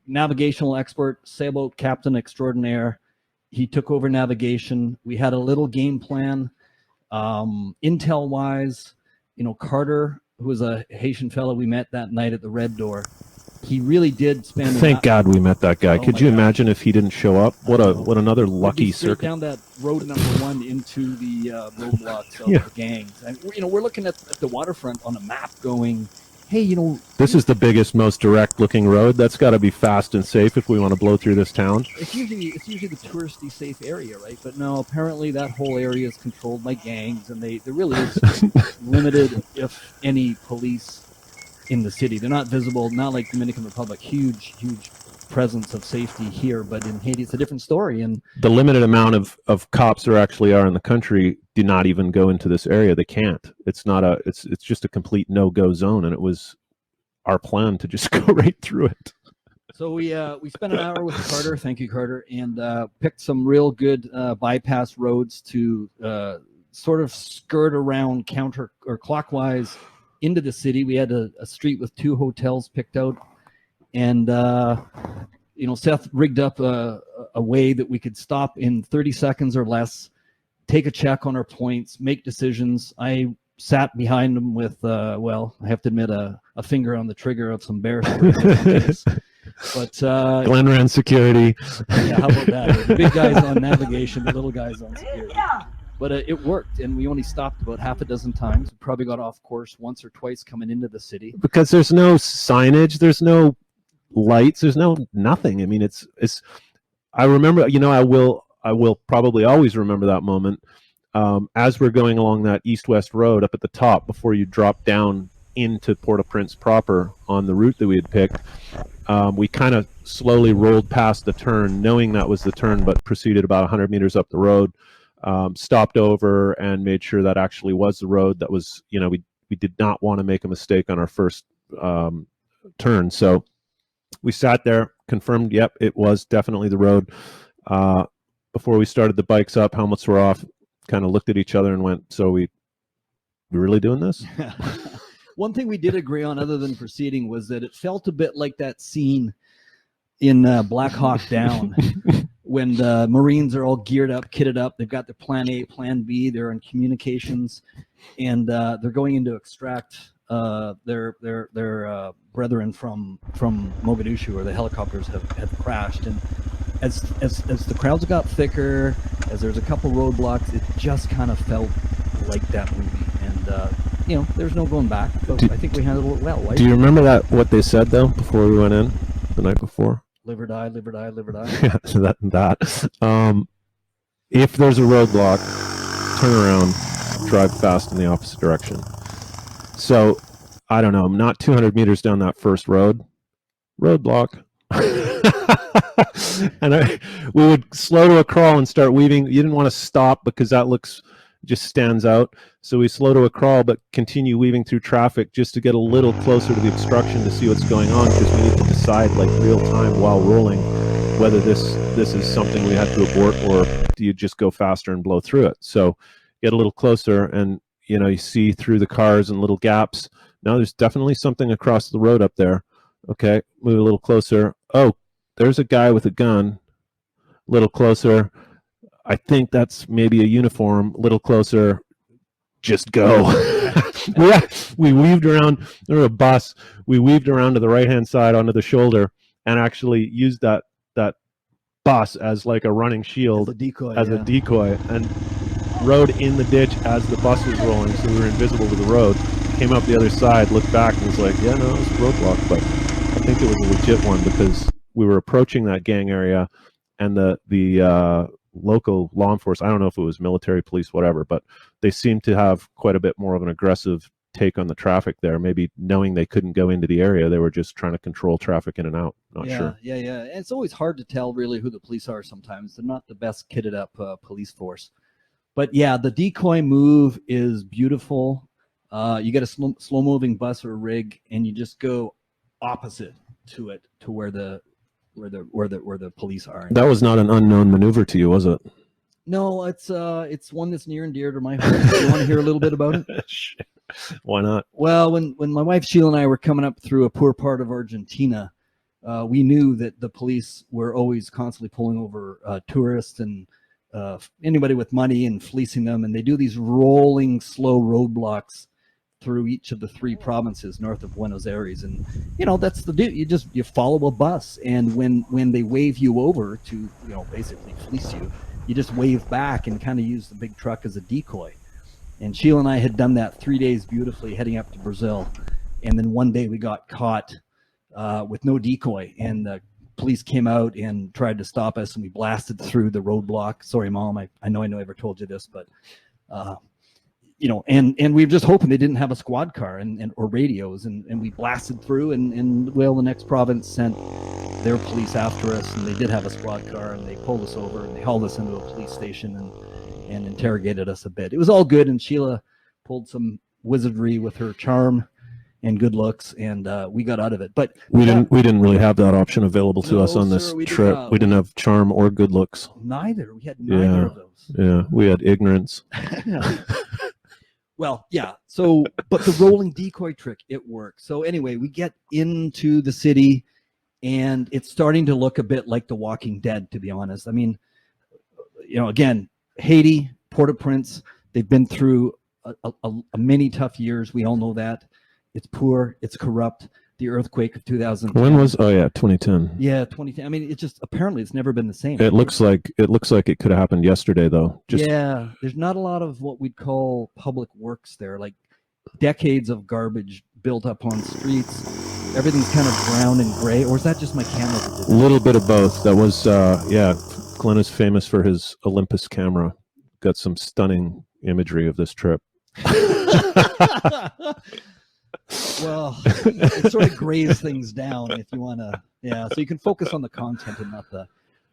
Speaker 2: navigational expert, sailboat captain extraordinaire. He took over navigation. We had a little game plan, intel wise. Carter, who was a Haitian fellow we met that night at the Red Door. He really did spend.
Speaker 3: Thank God we met that guy. Could you imagine if he didn't show up? What another lucky circuit.
Speaker 2: Down that road number 1 into the roadblocks of the gangs, and we're looking at the waterfront on a map, going, hey,
Speaker 3: this is the biggest, most direct looking road. That's got to be fast and safe if we want to blow through this town.
Speaker 2: It's usually the touristy safe area, right? But no, apparently that whole area is controlled by gangs, and there really is limited, if any, police in the city. They're not visible, not like Dominican Republic, huge presence of safety here, but in Haiti it's a different story. And
Speaker 3: the limited amount of cops there actually are in the country do not even go into this area. They can't. It's just a complete no-go zone, and it was our plan to just go right through it.
Speaker 2: So we spent an hour with Carter, thank you Carter, and picked some real good bypass roads to sort of skirt around counter or clockwise into the city. We had a street with 2 hotels picked out, and Seth rigged up a way that we could stop in 30 seconds or less, take a check on our points, make decisions. I sat behind him with, I have to admit, a finger on the trigger of some bear stories. But
Speaker 3: Glenn ran security.
Speaker 2: Yeah, how about that? The big guys on navigation, the little guys on security. But it worked, and we only stopped about half a dozen times. We probably got off course once or twice coming into the city.
Speaker 3: Because there's no signage, there's no lights, there's nothing. I mean, it's. I remember, I will probably always remember that moment as we're going along that east-west road up at the top before you drop down into Port-au-Prince proper on the route that we had picked. We kind of slowly rolled past the turn, knowing that was the turn, but proceeded about 100 meters up the road. Stopped over and made sure that actually was the road. That was, we did not want to make a mistake on our first turn. So we sat there, confirmed, yep, it was definitely the road. Before we started the bikes up, helmets were off, kind of looked at each other and went, so we really doing this?
Speaker 2: One thing we did agree on, other than proceeding, was that it felt a bit like that scene in Black Hawk Down when the Marines are all geared up, kitted up. They've got their plan A, plan B. They're in communications, and they're going in to extract their brethren from Mogadishu, where the helicopters have crashed. And as the crowds got thicker, as there's a couple roadblocks, it just kind of felt like that movie. And there's no going back. But I think we handled it well. Right?
Speaker 3: Do you remember what they said though before we went in the night before?
Speaker 2: Live or die, live or die, live or die.
Speaker 3: Yeah, so that. If there's a roadblock, turn around, drive fast in the opposite direction. So, I don't know, I'm not 200 meters down that first roadblock. And we would slow to a crawl and start weaving. You didn't want to stop because that just stands out. So we slow to a crawl, but continue weaving through traffic just to get a little closer to the obstruction to see what's going on, because we need to decide like real time while rolling whether this is something we have to abort, or do you just go faster and blow through it. So get a little closer, and you see through the cars and little gaps. Now there's definitely something across the road up there. Okay, move a little closer. Oh, there's a guy with a gun. A little closer. I think that's maybe a uniform. A little closer. Just go. We weaved around. There was a bus. We weaved around to the right-hand side onto the shoulder and actually used that bus as like a running shield,
Speaker 2: as
Speaker 3: a decoy, and rode in the ditch as the bus was rolling, so we were invisible to the road. Came up the other side, looked back, and was like, yeah, no, it was a roadblock, but I think it was a legit one because we were approaching that gang area, and the local law enforcement, I don't know if it was military, police, whatever, but they seemed to have quite a bit more of an aggressive take on the traffic there. Maybe knowing they couldn't go into the area, they were just trying to control traffic in and out. Not sure.
Speaker 2: Yeah. And it's always hard to tell really who the police are sometimes. They're not the best kitted up police force. But yeah, the decoy move is beautiful. You get a slow moving bus or rig, and you just go opposite to it to where the police are.
Speaker 3: That was not an unknown maneuver to you, was it?
Speaker 2: No, it's one that's near and dear to my heart. Do you want to hear a little bit about it?
Speaker 3: Why not?
Speaker 2: Well, when my wife Sheila and I were coming up through a poor part of Argentina, we knew that the police were always constantly pulling over tourists and anybody with money and fleecing them, and they do these rolling slow roadblocks through each of the 3 provinces north of Buenos Aires. And that's the deal. You follow a bus, and when they wave you over to basically fleece you, you just wave back and kind of use the big truck as a decoy. And Sheila and I had done that 3 days beautifully heading up to Brazil, and then one day we got caught with no decoy, and the police came out and tried to stop us, and we blasted through the roadblock. Sorry, Mom, I know I never told you this, but and we were just hoping they didn't have a squad car or radios, and we blasted through, and the next province sent their police after us, and they did have a squad car, and they pulled us over and they hauled us into a police station and interrogated us a bit. It was all good, and Sheila pulled some wizardry with her charm and good looks, and we got out of it. But
Speaker 3: we didn't really have that option available to us on this
Speaker 2: we
Speaker 3: trip. We didn't have charm or good looks.
Speaker 2: Neither. We had neither of those.
Speaker 3: Yeah, we had ignorance.
Speaker 2: Well, yeah. So, but the rolling decoy trick, it works. So anyway, we get into the city, and it's starting to look a bit like The Walking Dead, to be honest. I mean, again, Haiti, Port-au-Prince, they've been through a many tough years. We all know that. It's poor. It's corrupt. The earthquake of 2010.
Speaker 3: When was? Oh yeah, 2010.
Speaker 2: Yeah, 2010. I mean, apparently it's never been the same.
Speaker 3: It looks like it could have happened yesterday, though.
Speaker 2: Yeah, there's not a lot of what we'd call public works there, like decades of garbage built up on streets. Everything's kind of brown and gray, or is that just my camera?
Speaker 3: A little bit of both. That was Glenn is famous for his Olympus camera. Got some stunning imagery of this trip.
Speaker 2: Well, it sort of grays things down if you want to. Yeah, so you can focus on the content and not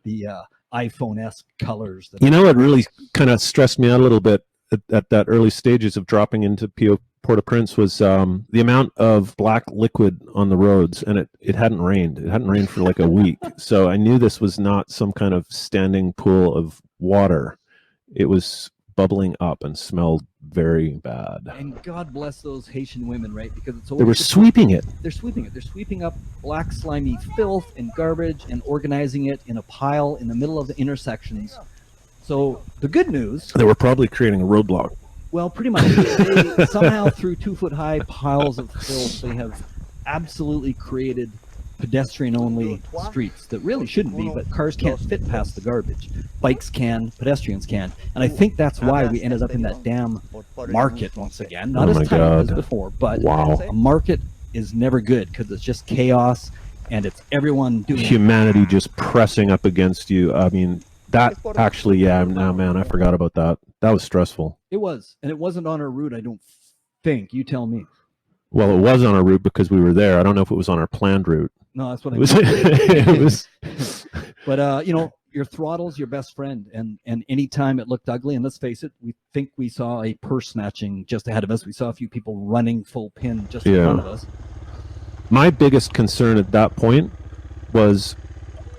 Speaker 2: the iPhone-esque colors.
Speaker 3: What really kind of stressed me out a little bit at that early stages of dropping into Port-au-Prince was the amount of black liquid on the roads, and it hadn't rained. It hadn't rained for like a week, so I knew this was not some kind of standing pool of water. It was bubbling up and smelled very bad.
Speaker 2: And God bless those Haitian women, right? Because it's
Speaker 3: they were sweeping it.
Speaker 2: They're sweeping it. They're sweeping up black, slimy filth and garbage and organizing it in a pile in the middle of the intersections. So the good news...
Speaker 3: They were probably creating a roadblock.
Speaker 2: Well, pretty much. They somehow, through 2-foot-high piles of filth, they have absolutely created pedestrian-only streets that really shouldn't be, but cars can't fit past the garbage. Bikes can, pedestrians can, and I think that's why we ended up in that damn market once again. Not as tight as before, but a market is never good because it's just chaos, and it's everyone doing
Speaker 3: humanity just pressing up against you. I mean, that actually, man, I forgot about that. That was stressful.
Speaker 2: It was, and it wasn't on our route, I don't think. You tell me.
Speaker 3: Well, it was on our route because we were there. I don't know if it was on our planned route.
Speaker 2: No, that's what I
Speaker 3: mean. It was.
Speaker 2: But your throttle's your best friend, and anytime it looked ugly, and let's face it, we think we saw a purse snatching just ahead of us. We saw a few people running full pin just in front of us.
Speaker 3: My biggest concern at that point was,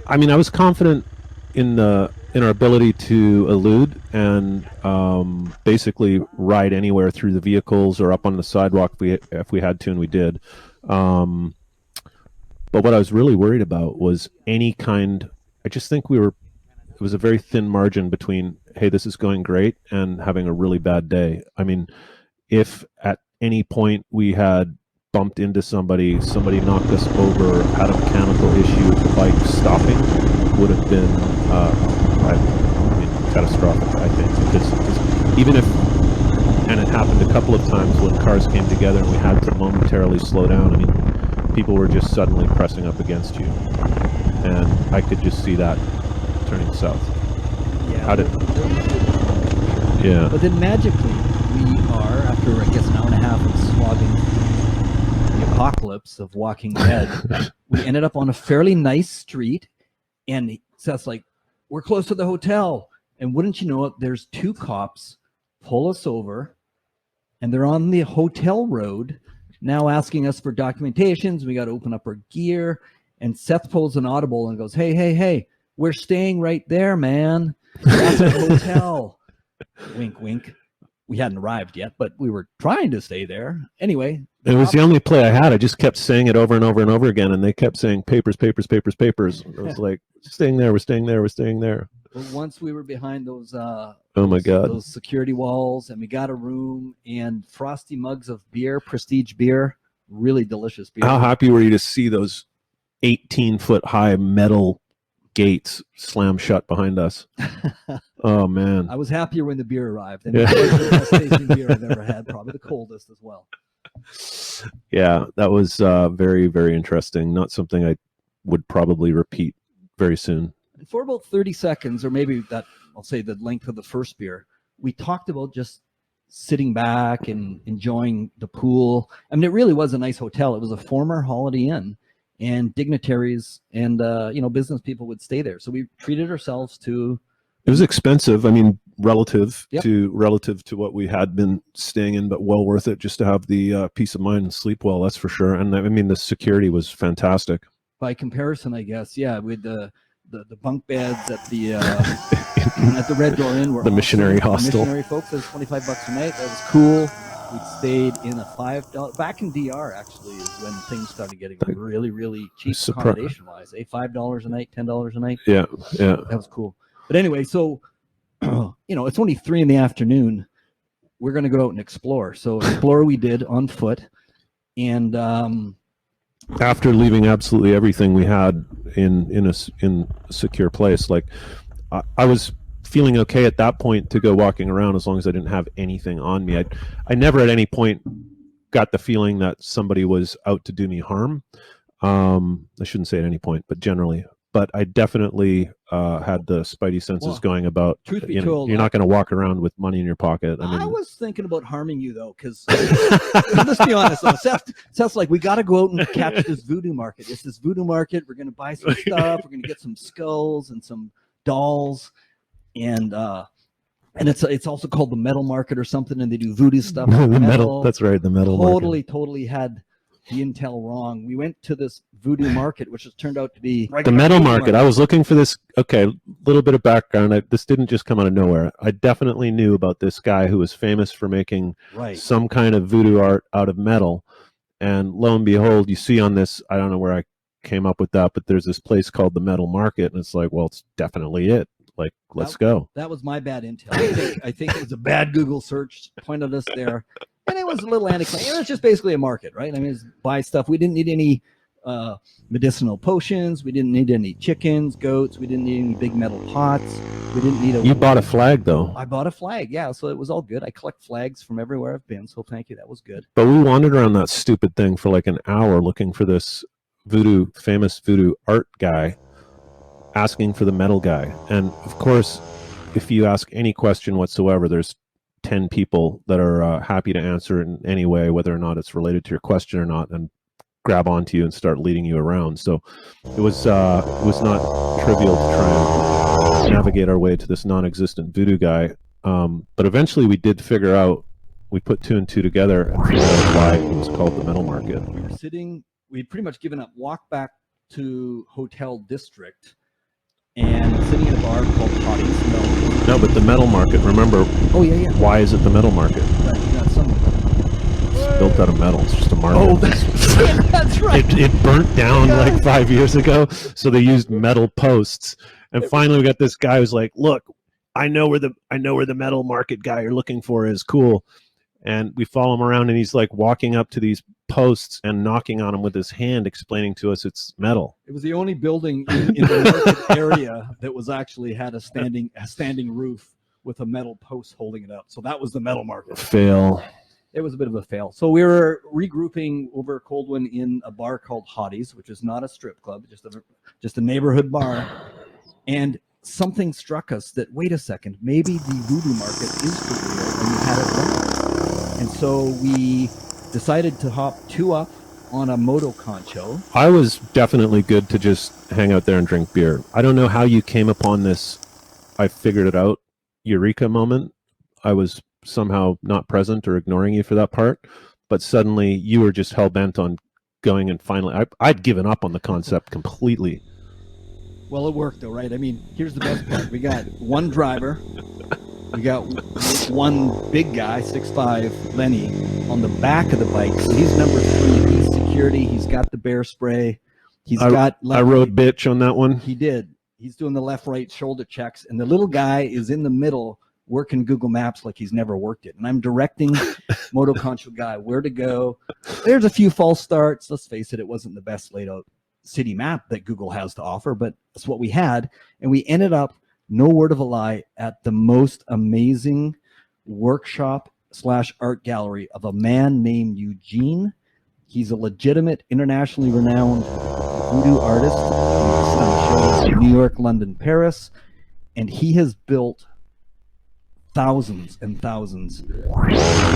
Speaker 3: I mean, I was confident in our ability to elude and basically ride anywhere through the vehicles or up on the sidewalk if we had to, and we did. But what I was really worried about was any kind. I just think it was a very thin margin between, hey, this is going great, and having a really bad day. I mean, if at any point we had bumped into somebody knocked us over, had a mechanical issue, the bike stopping would have been catastrophic, I think, because even if, and it happened a couple of times when cars came together and we had to momentarily slow down, I mean, people were just suddenly pressing up against you, and I could just see that turning south.
Speaker 2: Yeah.
Speaker 3: Yeah.
Speaker 2: But then magically, we are, after I guess an hour and a half of slogging the apocalypse of Walking Dead, we ended up on a fairly nice street, and Seth's like, "We're close to the hotel," and wouldn't you know it, there's 2 cops pull us over, and they're on the hotel road. Now asking us for documentations, we got to open up our gear, And Seth pulls an audible and goes, hey, we're staying right there, man. That's a hotel. Wink, wink. We hadn't arrived yet, but we were trying to stay there. Anyway.
Speaker 3: It was the only play I had. I just kept saying it over and over and over again, and they kept saying papers. I was like, staying there, we're staying there, we're staying there.
Speaker 2: Well, once we were behind those
Speaker 3: oh my God,
Speaker 2: those security walls, and we got a room and frosty mugs of beer, prestige beer, really delicious beer.
Speaker 3: How happy were you to see those 18-foot high metal gates slam shut behind us? Oh man,
Speaker 2: I was happier when the beer arrived. And it was the best tasting beer I've ever had, probably the coldest as well.
Speaker 3: Yeah, that was very, very interesting. Not something I would probably repeat very soon.
Speaker 2: And for about 30 seconds, or maybe that, I'll say the length of the first beer, we talked about just sitting back and enjoying the pool. I mean, it really was a nice hotel. It was a former Holiday Inn, and dignitaries and business people would stay there. So we treated ourselves to.
Speaker 3: It was expensive. I mean, relative
Speaker 2: Yep.
Speaker 3: to what we had been staying in, but well worth it just to have the peace of mind and sleep well. That's for sure. And I mean, the security was fantastic.
Speaker 2: By comparison, I guess, yeah, with the bunk beds at the at the Red Door Inn were
Speaker 3: The missionary
Speaker 2: awesome.
Speaker 3: hostel.
Speaker 2: The missionary folks, that was $25 a night. That was cool. We stayed in a $5 back in DR. Actually, is when things started getting really, really cheap accommodation wise. $5 a night, $10 a night.
Speaker 3: Yeah.
Speaker 2: That was cool. But anyway, so it's only 3 p.m. We're going to go out and explore. So explore we did on foot, and
Speaker 3: after leaving absolutely everything we had in a secure place, like I was feeling okay at that point to go walking around as long as I didn't have anything on me. I never at any point got the feeling that somebody was out to do me harm. I shouldn't say at any point, but generally. But I definitely had the spidey senses going about,
Speaker 2: truth be told,
Speaker 3: you're not going to walk around with money in your pocket.
Speaker 2: I was thinking about harming you, though, because let's be honest, though. Seth's like, we got to go out and catch this voodoo market. It's this voodoo market. We're going to buy some stuff. We're going to get some skulls and some dolls. And it's also called the metal market or something, and they do voodoo stuff.
Speaker 3: The metal. That's right, the metal market.
Speaker 2: Totally had the intel wrong. We went to this voodoo market, which has turned out to be
Speaker 3: the metal market. I was looking for this. Okay, a little bit of background. This didn't just come out of nowhere. I definitely knew about this guy who was famous for making some kind of voodoo art out of metal. And lo and behold, you see on this, I don't know where I came up with that, but there's this place called the Metal Market, and it's like, well, it's definitely it. Like, let's go.
Speaker 2: That was my bad intel. I think it was a bad Google search pointed us there. And it was a little antiquated. It was just basically a market, right? I mean, it's buy stuff. We didn't need any medicinal potions. We didn't need any chickens, goats. We didn't need any big metal pots. We didn't need
Speaker 3: You bought a flag, though.
Speaker 2: I bought a flag, yeah. So it was all good. I collect flags from everywhere I've been. So thank you. That was good.
Speaker 3: But we wandered around that stupid thing for like an hour looking for this famous voodoo art guy, asking for the metal guy. And of course, if you ask any question whatsoever, there's 10 people that are happy to answer it in any way, whether or not it's related to your question or not, and grab onto you and start leading you around. So it was not trivial to try and navigate our way to this non-existent voodoo guy. But eventually we did figure out, we put 2 and 2 together and figured out why it was called the Metal Market.
Speaker 2: We'd pretty much given up, walked back to Hotel District, and sitting in a bar called Hottie's.
Speaker 3: No, but the Metal Market, remember.
Speaker 2: Oh, yeah.
Speaker 3: Why is it the Metal Market?
Speaker 2: That's
Speaker 3: It's built out of metal. It's just a market.
Speaker 2: Oh, that's right.
Speaker 3: It burnt down like 5 years ago, so they used metal posts. And finally, we got this guy who's like, "Look, I know where the Metal Market guy you're looking for is. Cool." And we follow him around, and he's like walking up to these posts and knocking on them with his hand, explaining to us it's metal.
Speaker 2: It was the only building in the market area that was actually had a standing roof with a metal post holding it up. So that was the Metal Market.
Speaker 3: Fail.
Speaker 2: It was a bit of a fail. So we were regrouping over a cold one in a bar called Hottie's, which is not a strip club, just a neighborhood bar. And something struck us that, wait a second, maybe the voodoo market is for real, and we had it wrong. And so we decided to hop 2 up on a Moto concho.
Speaker 3: I was definitely good to just hang out there and drink beer. I don't know how you came upon this, I figured it out, eureka moment. I was somehow not present or ignoring you for that part, but suddenly you were just hell-bent on going and finally, I'd given up on the concept completely.
Speaker 2: Well, it worked though, right? I mean, here's the best part. We got one driver. We got one big guy, 6'5", Lenny, on the back of the bike. So he's number 3. He's security. He's got the bear spray.
Speaker 3: I rode bitch on that one.
Speaker 2: He did. He's doing the left-right shoulder checks. And the little guy is in the middle working Google Maps like he's never worked it. And I'm directing Moto Concho guy where to go. There's a few false starts. Let's face it, it wasn't the best laid out city map that Google has to offer, but that's what we had. And we ended up, no word of a lie, at the most amazing workshop / art gallery of a man named Eugene. He's a legitimate, internationally renowned voodoo artist. He's done shows in New York, London, Paris, and he has built thousands and thousands of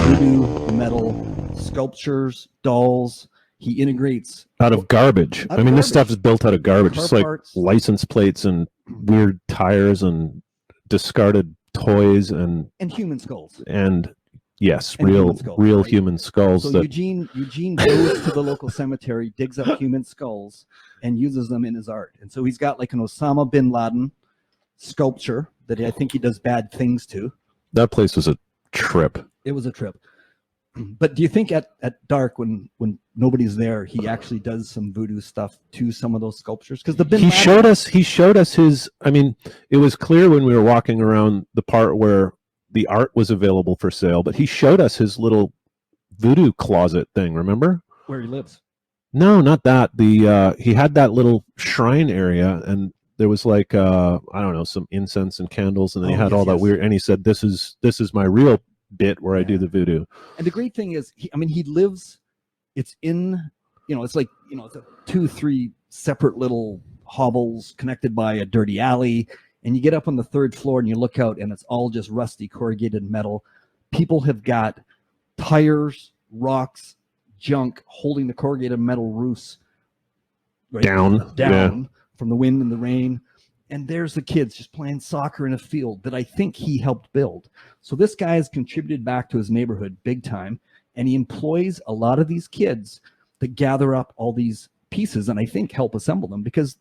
Speaker 2: voodoo metal sculptures, dolls. He integrates
Speaker 3: out of garbage. This stuff is built out of garbage. It's like license plates and weird tires and discarded toys and
Speaker 2: human skulls.
Speaker 3: And yes, real human skulls.
Speaker 2: So Eugene goes to the local cemetery, digs up human skulls, and uses them in his art. And so he's got like an Osama bin Laden sculpture that I think he does bad things to.
Speaker 3: That place was a trip.
Speaker 2: It was a trip. But do you think at dark, when nobody's there, he actually does some voodoo stuff to some of those sculptures? Because he showed us his. I mean, it was clear when we were walking around the part where the art was available for sale, but he showed us his little voodoo closet thing. Remember where he lives?
Speaker 3: No, not that. He had that little shrine area, and there was like I don't know, some incense and candles, and then he had all that weird. And he said, "This is my real bit where I do the voodoo."
Speaker 2: And the great thing is, he lives. It's in, it's like it's a 2-3 separate little hovels connected by a dirty alley, and you get up on the 3rd floor and you look out, and it's all just rusty corrugated metal. People have got tires, rocks, junk holding the corrugated metal roofs down from the wind and the rain. And there's the kids just playing soccer in a field that I think he helped build. So this guy has contributed back to his neighborhood big time, and he employs a lot of these kids that gather up all these pieces and I think help assemble them, because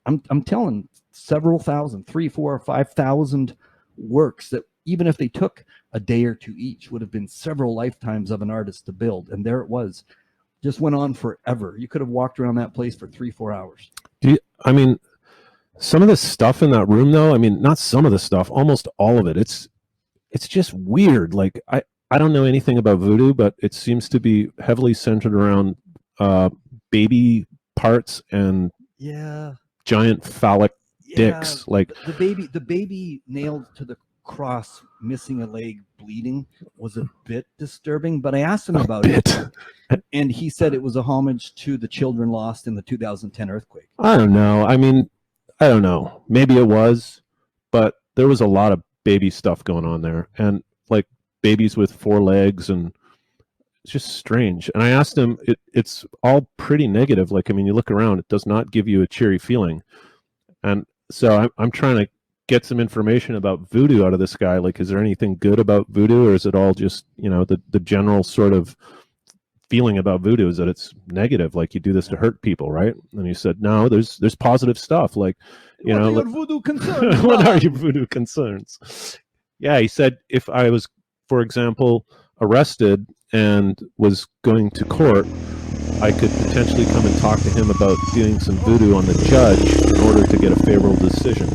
Speaker 2: I'm telling several thousand, 3, 4, or 5,000 works that even if they took a day or two each would have been several lifetimes of an artist to build. And there it was. Just went on forever. You could have walked around that place for 3-4 hours.
Speaker 3: Some of the stuff in that room, though, not some of the stuff, almost all of it, it's just weird. Like, I don't know anything about voodoo, but it seems to be heavily centered around baby parts and giant phallic dicks. Like
Speaker 2: the baby nailed to the cross, missing a leg, bleeding, was a bit disturbing. But I asked him about it, and he said it was a homage to the children lost in the 2010 earthquake.
Speaker 3: I don't know. I don't know. Maybe it was, but there was a lot of baby stuff going on there, and like babies with 4 legs, and it's just strange. And I asked him, it's all pretty negative. Like, you look around, it does not give you a cheery feeling. And so I'm trying to get some information about voodoo out of this guy. Like, is there anything good about voodoo, or is it all just, the general sort of feeling about voodoo is that it's negative, like you do this to hurt people, right? And he said, no, there's positive stuff. Like,
Speaker 2: what are your voodoo concerns?
Speaker 3: What are your voodoo concerns? Yeah, he said, if I was, for example, arrested and was going to court, I could potentially come and talk to him about doing some voodoo on the judge in order to get a favorable decision.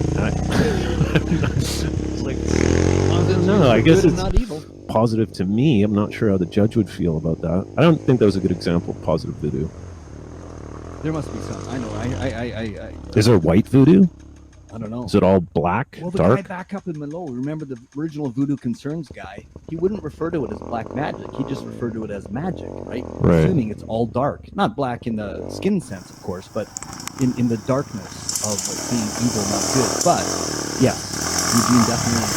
Speaker 3: No, I guess it's not evil. Positive to me. I'm not sure how the judge would feel about that. I don't think that was a good example of positive voodoo.
Speaker 2: There must be some. I know.
Speaker 3: Is there white voodoo?
Speaker 2: I don't know.
Speaker 3: Is it all black,
Speaker 2: well, the
Speaker 3: dark?
Speaker 2: Guy back up in Malo, remember the original Voodoo Concerns guy? He wouldn't refer to it as black magic. He just referred to it as magic, right? Assuming it's all dark. Not black in the skin sense, of course, but in the darkness of like being evil, not good. But, yeah, Eugene definitely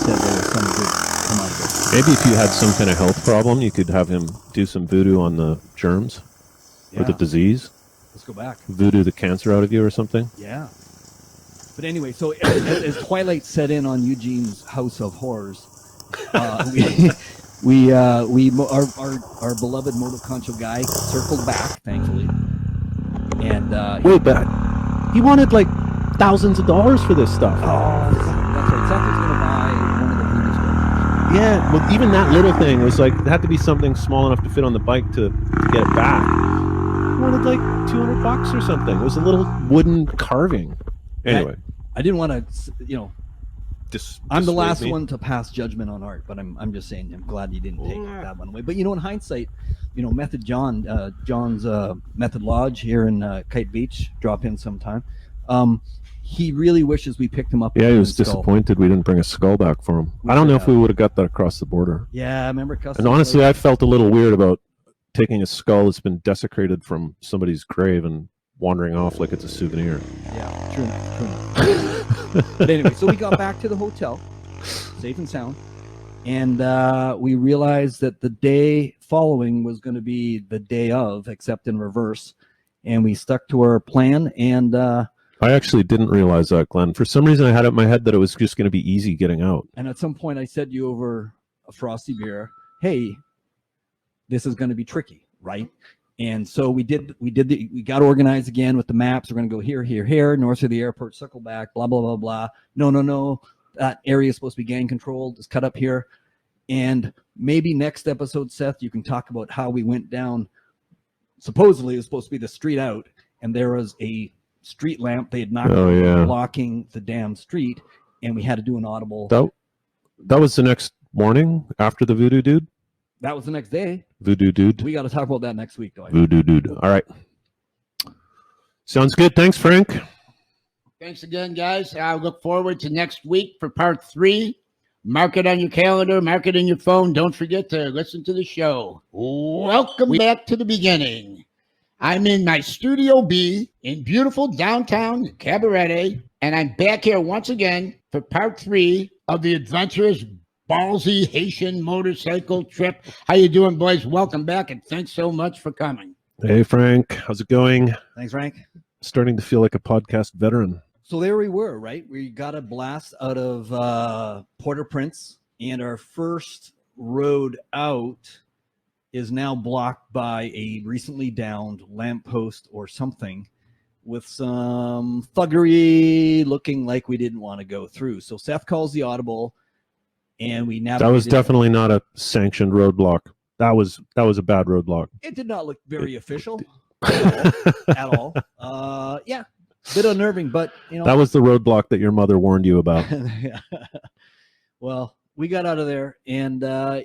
Speaker 2: said there was some good come out of it.
Speaker 3: Maybe if you had some kind of health problem, you could have him do some voodoo on the germs or the disease.
Speaker 2: Let's go back.
Speaker 3: Voodoo the cancer out of you or something.
Speaker 2: Yeah. But anyway, so as twilight set in on Eugene's house of horrors, our beloved Moto Concho guy circled back, thankfully. And
Speaker 3: Wait, but he wanted like thousands of dollars for this stuff.
Speaker 2: that's right. Seth was going to buy one of the voodoo sculptures.
Speaker 3: Yeah, well, even that little thing was like, it had to be something small enough to fit on the bike to get it back. He wanted like $200 or something. It was a little wooden carving. Anyway,
Speaker 2: I didn't want to, you know. I'm the last one to pass judgment on art, but I'm just saying I'm glad you didn't take that one away. But you know, in hindsight, you know, Method John's Method Lodge here in Kite Beach, drop in sometime. He really wishes we picked him up.
Speaker 3: Yeah, he was disappointed we didn't bring a skull back for him. I don't know if we would have got that across the border.
Speaker 2: Yeah, I remember.
Speaker 3: And honestly, I felt a little weird about taking a skull that's been desecrated from somebody's grave and wandering off like it's a souvenir.
Speaker 2: Yeah, true enough. But anyway, so we got back to the hotel, safe and sound, and we realized that the day following was going to be the day of, except in reverse, and we stuck to our plan. And
Speaker 3: I actually didn't realize that, Glenn. For some reason, I had it in my head that it was just going to be easy getting out.
Speaker 2: And at some point, I said to you over a frosty beer, "Hey, this is going to be tricky, right?" And so we got organized again with the maps. We're going to go here, north of the airport, circle back, blah, blah, blah, blah. No. That area is supposed to be gang controlled. Just cut up here. And maybe next episode, Seth, you can talk about how we went down. Supposedly it was supposed to be the street out, and there was a street lamp they had knocked blocking the damn street, and we had to do an audible.
Speaker 3: That was the next morning after the voodoo dude?
Speaker 2: That was the next day.
Speaker 3: Voodoo dude.
Speaker 2: We got to talk about that next week, though.
Speaker 3: Voodoo dude. All right. Sounds good. Thanks, Frank.
Speaker 1: Thanks again, guys. I look forward to next week for part 3. Mark it on your calendar. Mark it in your phone. Don't forget to listen to the show. Welcome back to the beginning. I'm in my Studio B in beautiful downtown Cabaret, and I'm back here once again for part 3 of the adventurous ballsy Haitian motorcycle trip. How you doing, boys? Welcome back, and thanks so much for coming.
Speaker 3: Hey, Frank. How's it going?
Speaker 2: Thanks, Frank.
Speaker 3: Starting to feel like a podcast veteran.
Speaker 2: So there we were, right? We got a blast out of Port-au-Prince, and our first road out is now blocked by a recently downed lamppost or something with some thuggery looking like we didn't want to go through. So Seth calls the audible. And we navigated.
Speaker 3: That was definitely not a sanctioned roadblock. That was a bad roadblock.
Speaker 2: It did not look very official at all. Yeah, bit unnerving, but you know.
Speaker 3: That was the roadblock that your mother warned you about.
Speaker 2: Well, we got out of there, and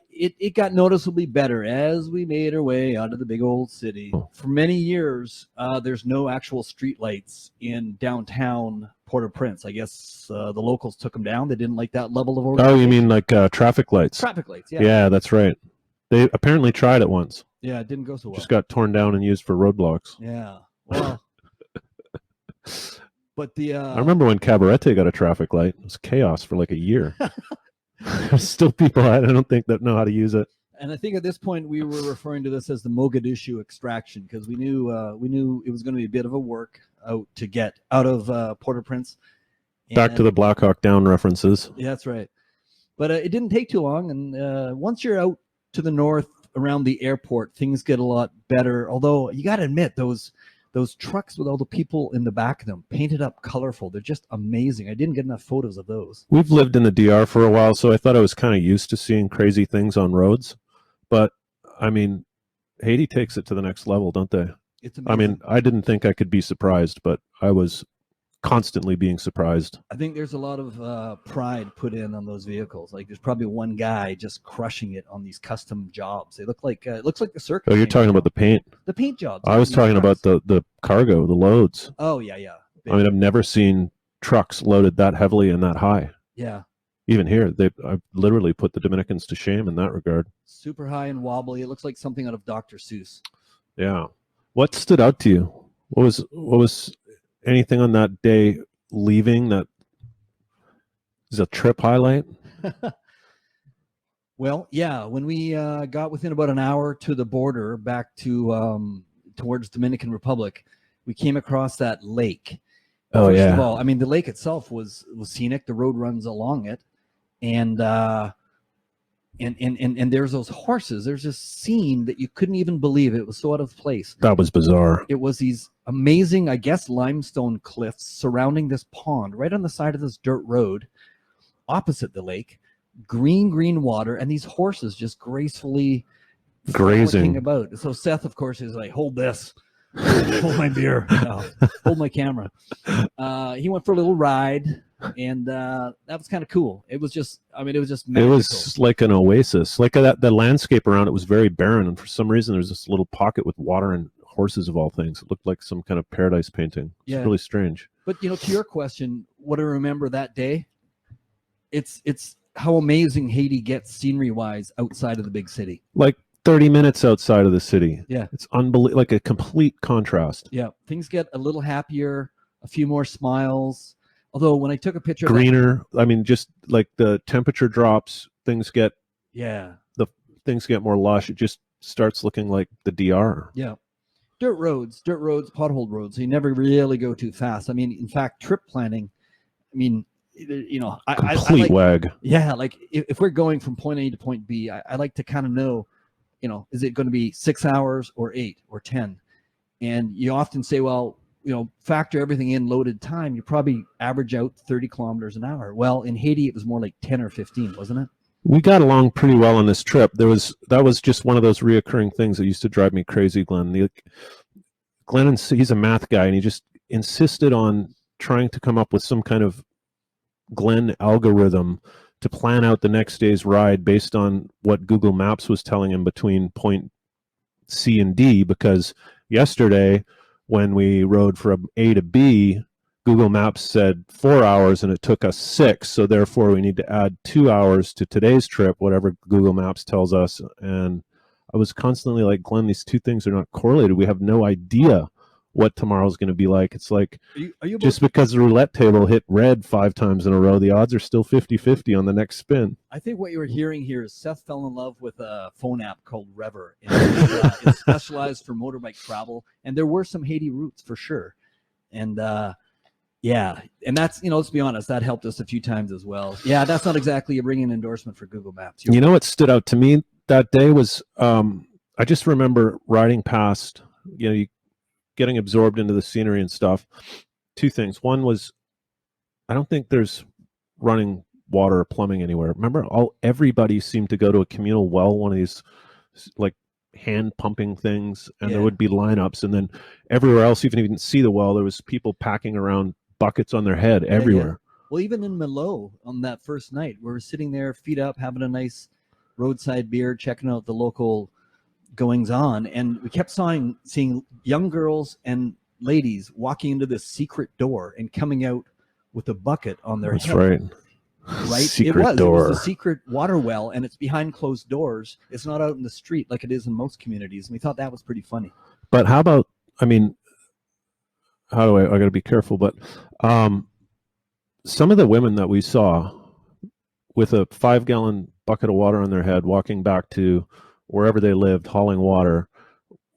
Speaker 2: it got noticeably better as we made our way out of the big old city. For many years, there's no actual street lights in downtown Port-au-Prince. I guess the locals took them down. They didn't like that level of organization.
Speaker 3: Oh, you mean like traffic lights?
Speaker 2: Traffic lights, yeah.
Speaker 3: Yeah, that's right. They apparently tried it once.
Speaker 2: Yeah, it didn't go so well.
Speaker 3: Just got torn down and used for roadblocks.
Speaker 2: Yeah. Well, but
Speaker 3: I remember when Cabarete got a traffic light. It was chaos for like a year. There's still people I don't think that know how to use it.
Speaker 2: And I think at this point we were referring to this as the Mogadishu extraction, because we knew it was going to be a bit of a work out to get out of Port-au-Prince.
Speaker 3: Back to the Black Hawk Down references.
Speaker 2: Yeah, that's right. But it didn't take too long, and once you're out to the north around the airport, things get a lot better. Although you got to admit, those trucks with all the people in the back of them painted up colorful, they're just amazing. I didn't get enough photos of those.
Speaker 3: We've lived in the DR for a while, so I thought I was kind of used to seeing crazy things on roads. But I mean, Haiti takes it to the next level, don't they?
Speaker 2: It's amazing.
Speaker 3: I mean, I didn't think I could be surprised, but I was constantly being surprised.
Speaker 2: I think there's a lot of pride put in on those vehicles. Like there's probably one guy just crushing it on these custom jobs. They look like it looks like the circus.
Speaker 3: Oh, you're talking about the paint?
Speaker 2: The paint jobs.
Speaker 3: I was talking about the cargo, the loads.
Speaker 2: Oh yeah.
Speaker 3: I mean, I've never seen trucks loaded that heavily and that high.
Speaker 2: Yeah.
Speaker 3: Even here, I've literally put the Dominicans to shame in that regard.
Speaker 2: Super high and wobbly. It looks like something out of Dr. Seuss.
Speaker 3: Yeah. What stood out to you? What was anything on that day leaving that is a trip highlight?
Speaker 2: Well, yeah. When we got within about an hour to the border back to towards Dominican Republic, we came across that lake.
Speaker 3: Oh,
Speaker 2: First
Speaker 3: yeah.
Speaker 2: of all, I mean, the lake itself was scenic. The road runs along it. And and there's those horses. There's this scene that you couldn't even believe. It was so out of place.
Speaker 3: That was bizarre.
Speaker 2: It was these amazing, I guess, limestone cliffs surrounding this pond right on the side of this dirt road opposite the lake. Green water, and these horses just gracefully
Speaker 3: Grazing
Speaker 2: about. So Seth, of course, is like, hold this. Hold my beer. No, hold my camera. He went for a little ride, and that was kind of cool. It was just, I mean, it was just magical.
Speaker 3: It was like an oasis. Like the landscape around it was very barren, and for some reason there was this little pocket with water and horses of all things. It looked like some kind of paradise painting. It's really strange.
Speaker 2: But to your question, what I remember that day, it's how amazing Haiti gets scenery wise outside of the big city.
Speaker 3: Like 30 minutes outside of the city.
Speaker 2: Yeah.
Speaker 3: It's unbelievable, like a complete contrast.
Speaker 2: Yeah. Things get a little happier, a few more smiles. Although when I took a picture
Speaker 3: greener, I mean, just like the temperature drops, things get more lush. It just starts looking like the DR.
Speaker 2: Yeah. Dirt roads, pothole roads. You never really go too fast. I mean, in fact, trip planning, I mean,
Speaker 3: complete wag.
Speaker 2: Yeah, like if we're going from point A to point B, I like to kind of know, is it going to be 6 hours or 8 or 10? And you often say, well, factor everything in loaded time, you probably average out 30 kilometers an hour. Well, in Haiti, it was more like 10 or 15, wasn't it?
Speaker 3: We got along pretty well on this trip. That was just one of those reoccurring things that used to drive me crazy, Glenn. Glenn, he's a math guy, and he just insisted on trying to come up with some kind of Glenn algorithm to plan out the next day's ride based on what Google Maps was telling him between point C and D, because yesterday when we rode from A to B, Google Maps said 4 hours and it took us 6. So therefore we need to add 2 hours to today's trip, whatever Google Maps tells us. And I was constantly like, Glenn, these two things are not correlated. We have no idea what tomorrow's going to be like. It's like, are you just because the roulette table hit red 5 times in a row, the odds are still 50-50 on the next spin.
Speaker 2: I think what you were hearing here is Seth fell in love with a phone app called Rever. And it's specialized for motorbike travel. And there were some Haiti routes for sure. And yeah, and that's, let's be honest, that helped us a few times as well. Yeah, that's not exactly a ringing endorsement for Google Maps.
Speaker 3: What stood out to me that day was I just remember riding past, getting absorbed into the scenery and stuff. 2 things. One was, I don't think there's running water or plumbing anywhere. Remember, everybody seemed to go to a communal well, one of these like hand pumping things, and there would be lineups, and then everywhere else, even if you didn't see the well, there was people packing around buckets on their head everywhere.
Speaker 2: Well, even in Malo on that first night, we were sitting there, feet up, having a nice roadside beer, checking out the local goings on, and we kept seeing young girls and ladies walking into this secret door and coming out with a bucket on their head.
Speaker 3: That's right.
Speaker 2: It was a secret water well, and it's behind closed doors. It's not out in the street like it is in most communities, and we thought that was pretty funny.
Speaker 3: But how about, I got to be careful, but some of the women that we saw with a 5-gallon bucket of water on their head walking back to wherever they lived, hauling water,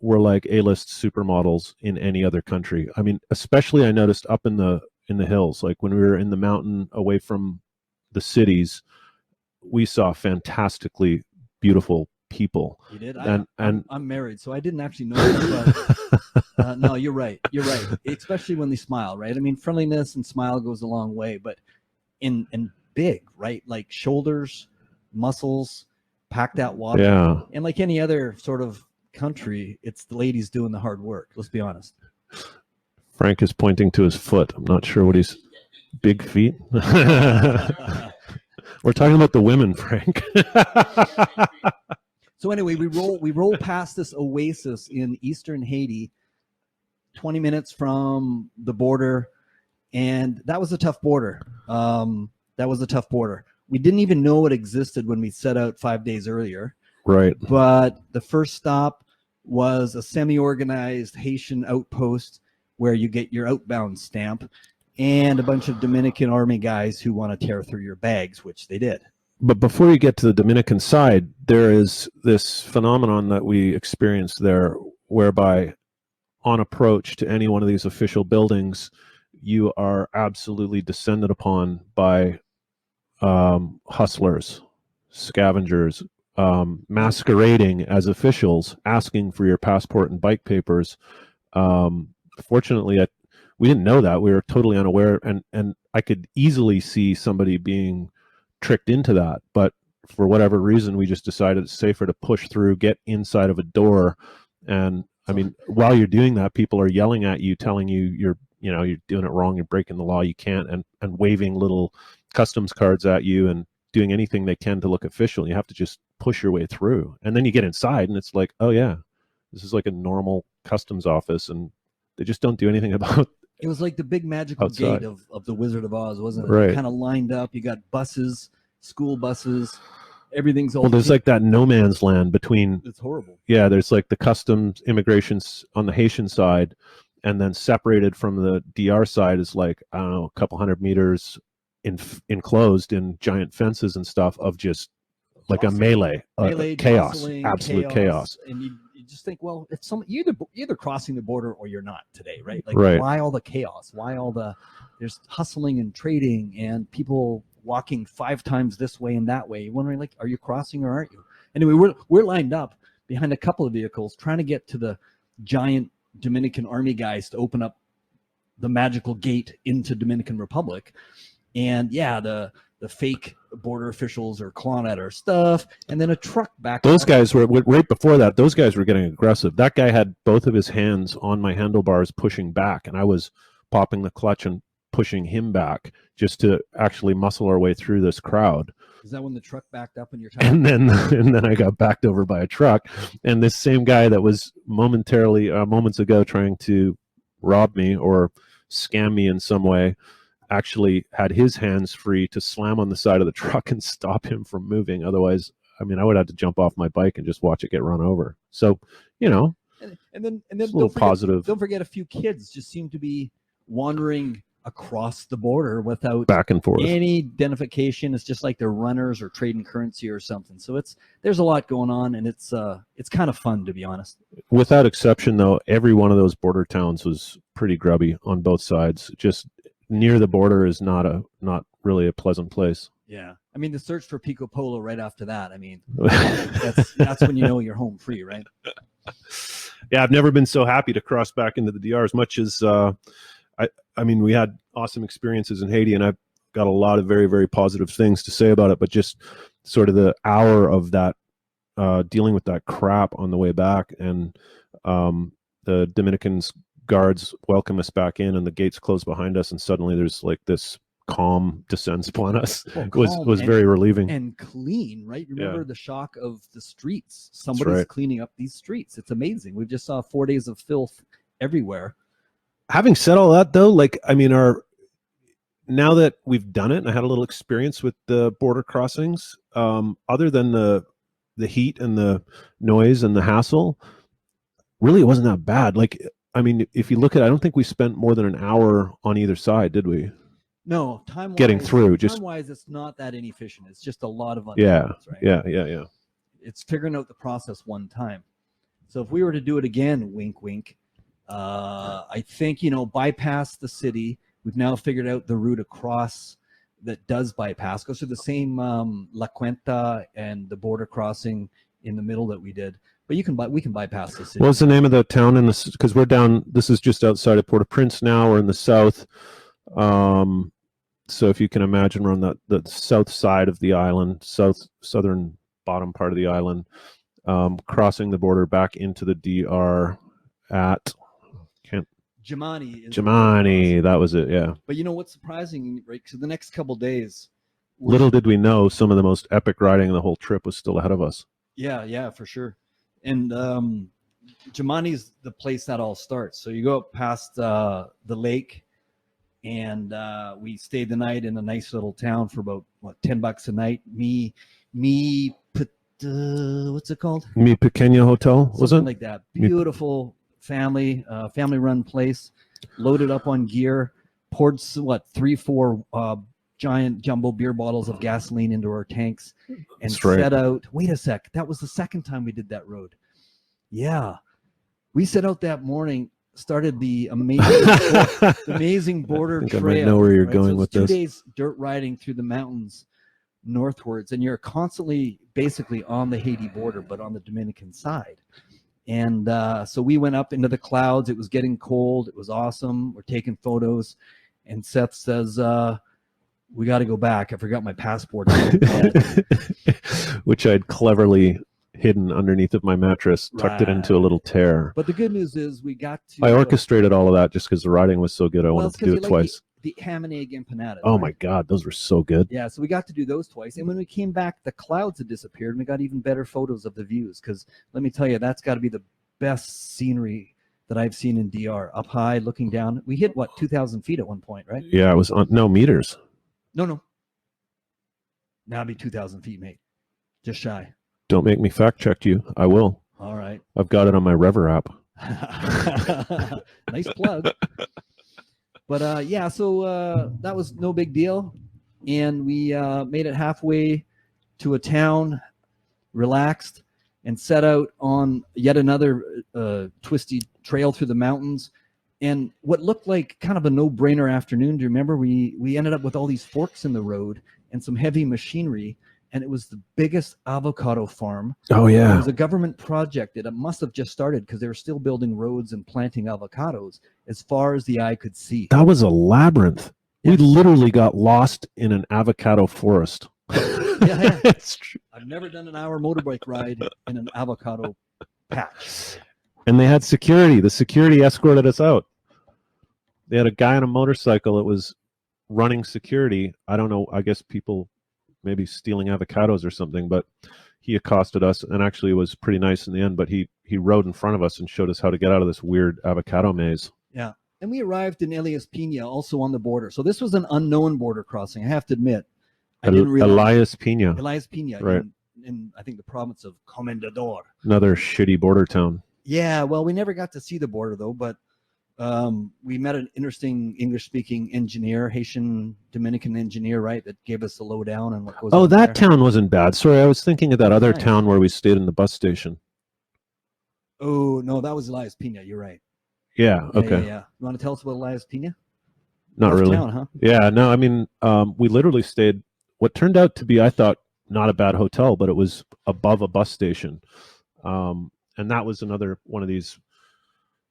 Speaker 3: were like A-list supermodels in any other country. I mean, especially I noticed up in the hills, like when we were in the mountain away from the cities, we saw fantastically beautiful people.
Speaker 2: You did? I'm married, so I didn't actually know. But, no, you're right. You're right. Especially when they smile, right? I mean, friendliness and smile goes a long way, but in big, right? Like shoulders, muscles, packed out water.
Speaker 3: Yeah.
Speaker 2: And like any other sort of country, it's the ladies doing the hard work. Let's be honest.
Speaker 3: Frank is pointing to his foot. I'm not sure what he's... Big feet. We're talking about the women, Frank.
Speaker 2: So anyway, we roll past this oasis in eastern Haiti, 20 minutes from the border, and that was a tough border. We didn't even know it existed when we set out 5 days earlier.
Speaker 3: Right.
Speaker 2: But the first stop was a semi-organized Haitian outpost where you get your outbound stamp, and a bunch of Dominican Army guys who want to tear through your bags, which they did.
Speaker 3: But before you get to the Dominican side, there is this phenomenon that we experienced there, whereby on approach to any one of these official buildings, you are absolutely descended upon by hustlers. scavengers masquerading as officials, asking for your passport and bike papers. Fortunately, we didn't know that. We were totally unaware, and I could easily see somebody being tricked into that. But for whatever reason, we just decided it's safer to push through, get inside of a door, and I mean, while you're doing that, people are yelling at you, telling you you're doing it wrong, you're breaking the law, you can't, and waving little customs cards at you and doing anything they can to look official. You have to just push your way through, and then you get inside, and it's like, oh yeah, this is like a normal customs office, and they just don't do anything about.
Speaker 2: It was like the big magical
Speaker 3: outside.
Speaker 2: gate of the Wizard of Oz, wasn't it?
Speaker 3: Right.
Speaker 2: Kind of lined up. You got buses, school buses. Everything's all.
Speaker 3: Well, there's like that no man's land between.
Speaker 2: It's horrible.
Speaker 3: Yeah, there's like the customs immigrations on the Haitian side, and then separated from the DR side is like, I don't know, a couple hundred meters enclosed in giant fences and stuff of just like a melee chaos,
Speaker 2: jostling,
Speaker 3: absolute chaos.
Speaker 2: And you just think, well, if you're either crossing the border or you're not today, right? Like,
Speaker 3: Right.
Speaker 2: Why all the chaos? Why all there's hustling and trading and people walking 5 times this way and that way? You're wondering, like, are you crossing or aren't you? Anyway, we're lined up behind a couple of vehicles trying to get to the giant Dominican army guys to open up the magical gate into Dominican Republic. And yeah, the fake border officials are clawing at our stuff, and then a truck back.
Speaker 3: Those guys were right before that. Those guys were getting aggressive. That guy had both of his hands on my handlebars pushing back, and I was popping the clutch and pushing him back just to actually muscle our way through this crowd.
Speaker 2: Is that when the truck backed up in your tire?
Speaker 3: And then I got backed over by a truck, and this same guy that was moments ago trying to rob me or scam me in some way actually had his hands free to slam on the side of the truck and stop him from moving. Otherwise, I mean, I would have to jump off my bike and just watch it get run over. So,
Speaker 2: and then don't forget a few kids just seem to be wandering across the border without
Speaker 3: back and forth
Speaker 2: any identification. It's just like they're runners or trading currency or something. So there's a lot going on, and it's kind of fun, to be honest.
Speaker 3: Without exception, though, every one of those border towns was pretty grubby on both sides. Just near the border is not really a pleasant place.
Speaker 2: Yeah, I mean, the search for Pico Polo right after that. I mean, that's when you know you're home free, right?
Speaker 3: Yeah, I've never been so happy to cross back into the DR as much as I mean, we had awesome experiences in Haiti, and I've got a lot of very, very positive things to say about it. But just sort of the hour of that dealing with that crap on the way back, and the Dominicans guards welcome us back in, and the gates close behind us, and suddenly there's like this calm descends upon us. Was very relieving
Speaker 2: and clean, right? Remember the shock of the streets. Somebody's cleaning up these streets. It's amazing. We just saw 4 days of filth everywhere.
Speaker 3: Having said all that, though, like, I mean, now that we've done it, and I had a little experience with the border crossings, other than the heat and the noise and the hassle, really it wasn't that bad. Like, I mean, if you look at it, I don't think we spent more than an hour on either side, did we?
Speaker 2: No, time-wise,
Speaker 3: getting through.
Speaker 2: Time-wise, it's not that inefficient. It's just a lot of
Speaker 3: right? Yeah.
Speaker 2: It's figuring out the process one time. So if we were to do it again, wink, wink, I think, bypass the city. We've now figured out the route across that does bypass. Goes through the same La Cuenta and the border crossing in the middle that we did. But we can bypass the city.
Speaker 3: What's the name of the town in this? Because we're down. This is just outside of Port-au-Prince now. We're in the south. So if you can imagine, we're on the south side of the island, southern bottom part of the island, crossing the border back into the DR at. Jemani, that was it, yeah.
Speaker 2: But what's surprising, right? So the next couple of days,
Speaker 3: little did we know, some of the most epic riding of the whole trip was still ahead of us.
Speaker 2: Yeah, for sure. And Jemani's the place that all starts. So you go up past the lake, and we stayed the night in a nice little town for about $10 a night. What's it called?
Speaker 3: Mi Pequeña Hotel, was it?
Speaker 2: Something like that. Beautiful family run place, loaded up on gear, poured 3-4 giant jumbo beer bottles of gasoline into our tanks, and set out. Wait a sec, that was the second time we did that road. Yeah, we set out that morning, started the amazing border trail.
Speaker 3: I might know where you're going with this.
Speaker 2: 2 days dirt riding through the mountains northwards, and you're constantly basically on the Haiti border, but on the Dominican side. And so we went up into the clouds. It was getting cold. It was awesome. We're taking photos. And Seth says, we got to go back. I forgot my passport.
Speaker 3: Which I'd cleverly hidden underneath of my mattress, tucked it into a little tear.
Speaker 2: But the good news is we got to...
Speaker 3: I orchestrated all of that just because the riding was so good. I wanted to do it twice.
Speaker 2: The ham and egg empanadas.
Speaker 3: Oh
Speaker 2: right?
Speaker 3: my God, those were so good.
Speaker 2: Yeah, so we got to do those twice. And when we came back, the clouds had disappeared, and we got even better photos of the views. Because let me tell you, that's got to be the best scenery that I've seen in DR. Up high, looking down. We hit, 2,000 feet at one point, right?
Speaker 3: Yeah, it was meters.
Speaker 2: No. Now it'd be 2,000 feet, mate. Just shy.
Speaker 3: Don't make me fact check you. I will.
Speaker 2: All right.
Speaker 3: I've got it on my Rever app.
Speaker 2: Nice plug. But so that was no big deal. And we made it halfway to a town, relaxed, and set out on yet another twisty trail through the mountains. And what looked like kind of a no-brainer afternoon, do you remember? We ended up with all these forks in the road and some heavy machinery. And it was the biggest avocado farm.
Speaker 3: Oh, yeah.
Speaker 2: It was a government project. It must have just started because they were still building roads and planting avocados as far as the eye could see.
Speaker 3: That was a labyrinth.
Speaker 2: Yes.
Speaker 3: We literally got lost in an avocado forest.
Speaker 2: Yeah.
Speaker 3: It's true.
Speaker 2: I've never done an hour motorbike ride in an avocado patch.
Speaker 3: And they had security. The security escorted us out. They had a guy on a motorcycle that was running security. I don't know. I guess people maybe stealing avocados or something, but he accosted us and actually was pretty nice in the end. But he rode in front of us and showed us how to get out of this weird avocado maze.
Speaker 2: Yeah. And we arrived in Elias Pina, also on the border. So this was an unknown border crossing. I have to admit. I didn't realize. Elias Pina.
Speaker 3: Right.
Speaker 2: In I think the province of Comendador.
Speaker 3: Another shitty border town.
Speaker 2: Yeah. Well, we never got to see the border though, but we met an interesting English-speaking engineer, Haitian Dominican engineer, right? That gave us the lowdown on what goes on.
Speaker 3: Oh, that
Speaker 2: there.
Speaker 3: town wasn't bad. Sorry, I was thinking of that other
Speaker 2: Nice.
Speaker 3: town where we stayed in the bus station.
Speaker 2: Oh, no, that was Elias Pina. You're right.
Speaker 3: Yeah. Okay.
Speaker 2: Yeah. You want to tell us about Elias Pina?
Speaker 3: Not
Speaker 2: Tough
Speaker 3: really.
Speaker 2: town, huh?
Speaker 3: Yeah. No, I mean, we literally stayed what turned out to be, I thought, not a bad hotel, but it was above a bus station. And that was another one of these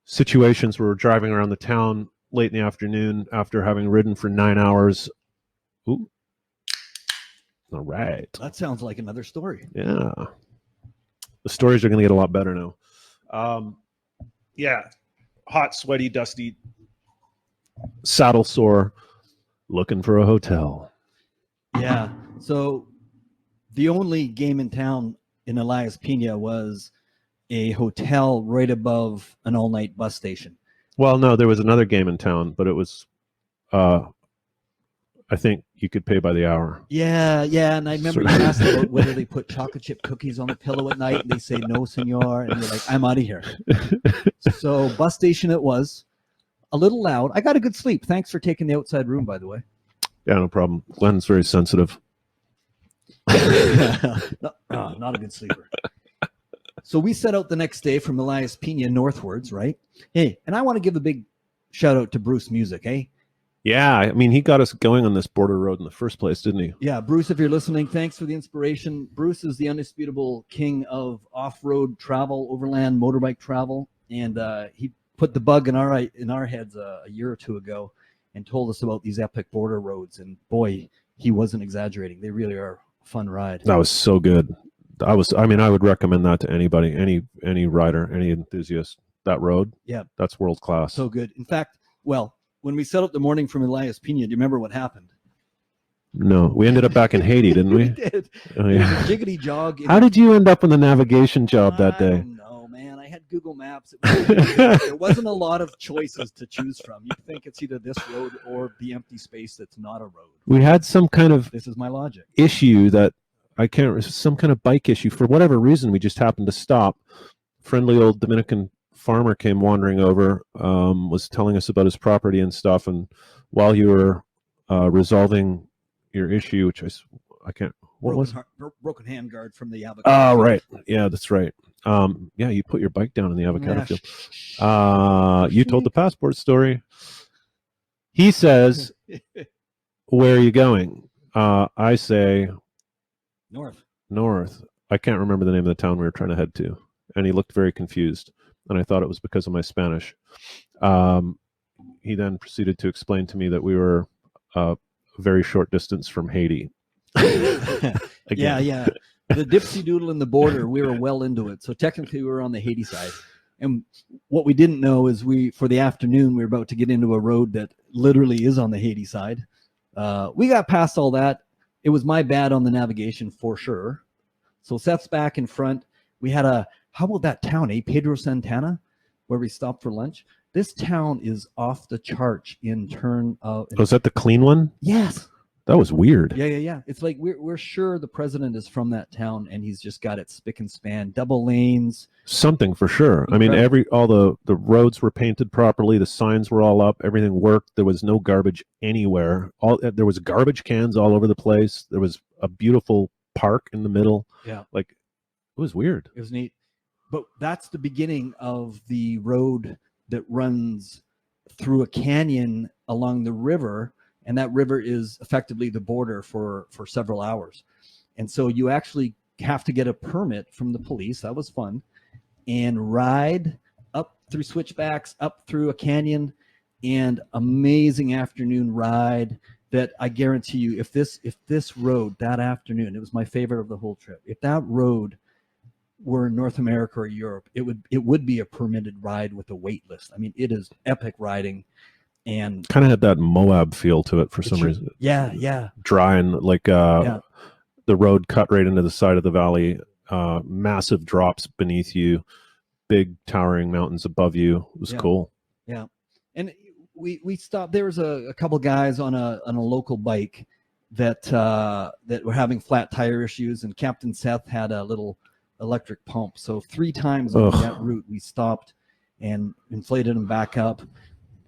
Speaker 3: situations where we're driving around the town late in the afternoon after having ridden for 9 hours. Ooh. All right.
Speaker 2: That sounds like another story.
Speaker 3: Yeah. The stories are going to get a lot better now. Yeah. Hot, sweaty, dusty, saddle sore, looking for a hotel.
Speaker 2: Yeah. So the only game in town in Elias Pina was a hotel right above an all-night bus station.
Speaker 3: Well, no, there was another game in town, but it was, I think you could pay by the hour.
Speaker 2: Yeah. And I remember you asked about whether they put chocolate chip cookies on the pillow at night, and they say, no, senor. And you're like, I'm out of here. So bus station it was. A little loud. I got a good sleep. Thanks for taking the outside room, by the way.
Speaker 3: Yeah, no problem. Glenn's very sensitive.
Speaker 2: Not a good sleeper. So we set out the next day from Elias Pina northwards, right? Hey, and I want to give a big shout out to Bruce Music, eh?
Speaker 3: Yeah, I mean, he got us going on this border road in the first place, didn't he?
Speaker 2: Yeah, Bruce, if you're listening, thanks for the inspiration. Bruce is the undisputable king of off-road travel, overland motorbike travel, and he put the bug in our heads a year or two ago and told us about these epic border roads. And boy, he wasn't exaggerating. They really are a fun ride.
Speaker 3: That was so good. I would recommend that to anybody, any rider, any enthusiast. That road,
Speaker 2: Yeah,
Speaker 3: that's world class.
Speaker 2: so good. In fact, well, when we set up the morning from Elias Pina, do you remember what happened?
Speaker 3: No, we ended up back in Haiti, didn't we?
Speaker 2: We did.
Speaker 3: Oh,
Speaker 2: It
Speaker 3: yeah.
Speaker 2: was a jiggity jog.
Speaker 3: How did you end up on the navigation job that
Speaker 2: I
Speaker 3: day?
Speaker 2: don't know, man. I had Google Maps. There wasn't a lot of choices to choose from. You think it's either this road or the empty space that's not a road.
Speaker 3: We had some kind of
Speaker 2: This is my logic.
Speaker 3: issue that some kind of bike issue. For whatever reason, we just happened to stop. Friendly old Dominican farmer came wandering over, was telling us about his property and stuff. And while you were resolving your issue, which I can't, what was it?
Speaker 2: Broken hand guard from the avocado.
Speaker 3: Oh,
Speaker 2: field.
Speaker 3: right. Yeah, that's right. Yeah, you put your bike down in the avocado
Speaker 2: Yeah,
Speaker 3: field. You told the passport story. He says, where are you going? I say,
Speaker 2: North.
Speaker 3: I can't remember the name of the town we were trying to head to, and he looked very confused, and I thought it was because of my Spanish. He then proceeded to explain to me that we were a very short distance from Haiti.
Speaker 2: Yeah. The dipsy doodle in the border, we were well into it. So technically we were on the Haiti side. And what we didn't know is for the afternoon, we were about to get into a road that literally is on the Haiti side. We got past all that. It was my bad on the navigation for sure. So Seth's back in front. We had how about that town, Pedro Santana, where we stopped for lunch? This town is off the charts in turn of.
Speaker 3: Was that the clean one?
Speaker 2: Yes.
Speaker 3: That was weird.
Speaker 2: Yeah. It's like we're sure the president is from that town, and he's just got it spick and span, double lanes.
Speaker 3: Something for sure. Incredible. I mean, all the roads were painted properly, the signs were all up, everything worked. There was no garbage anywhere. There was garbage cans all over the place. There was a beautiful park in the middle.
Speaker 2: Yeah,
Speaker 3: like it was weird.
Speaker 2: It was neat. But that's the beginning of the road that runs through a canyon along the river. And that river is effectively the border for several hours. And so you actually have to get a permit from the police. That was fun. And ride up through switchbacks, up through a canyon, and amazing afternoon ride that I guarantee you, if this road that afternoon, it was my favorite of the whole trip. If that road were in North America or Europe, it would be a permitted ride with a wait list. I mean, it is epic riding. And
Speaker 3: kind of had that Moab feel to it for some reason.
Speaker 2: Yeah.
Speaker 3: Dry and like the road cut right into the side of the valley, massive drops beneath you, big towering mountains above you. It was cool.
Speaker 2: Yeah. And we stopped. There was a couple guys on a local bike that were having flat tire issues, and Captain Seth had a little electric pump. So 3 times on that route we stopped and inflated them back up.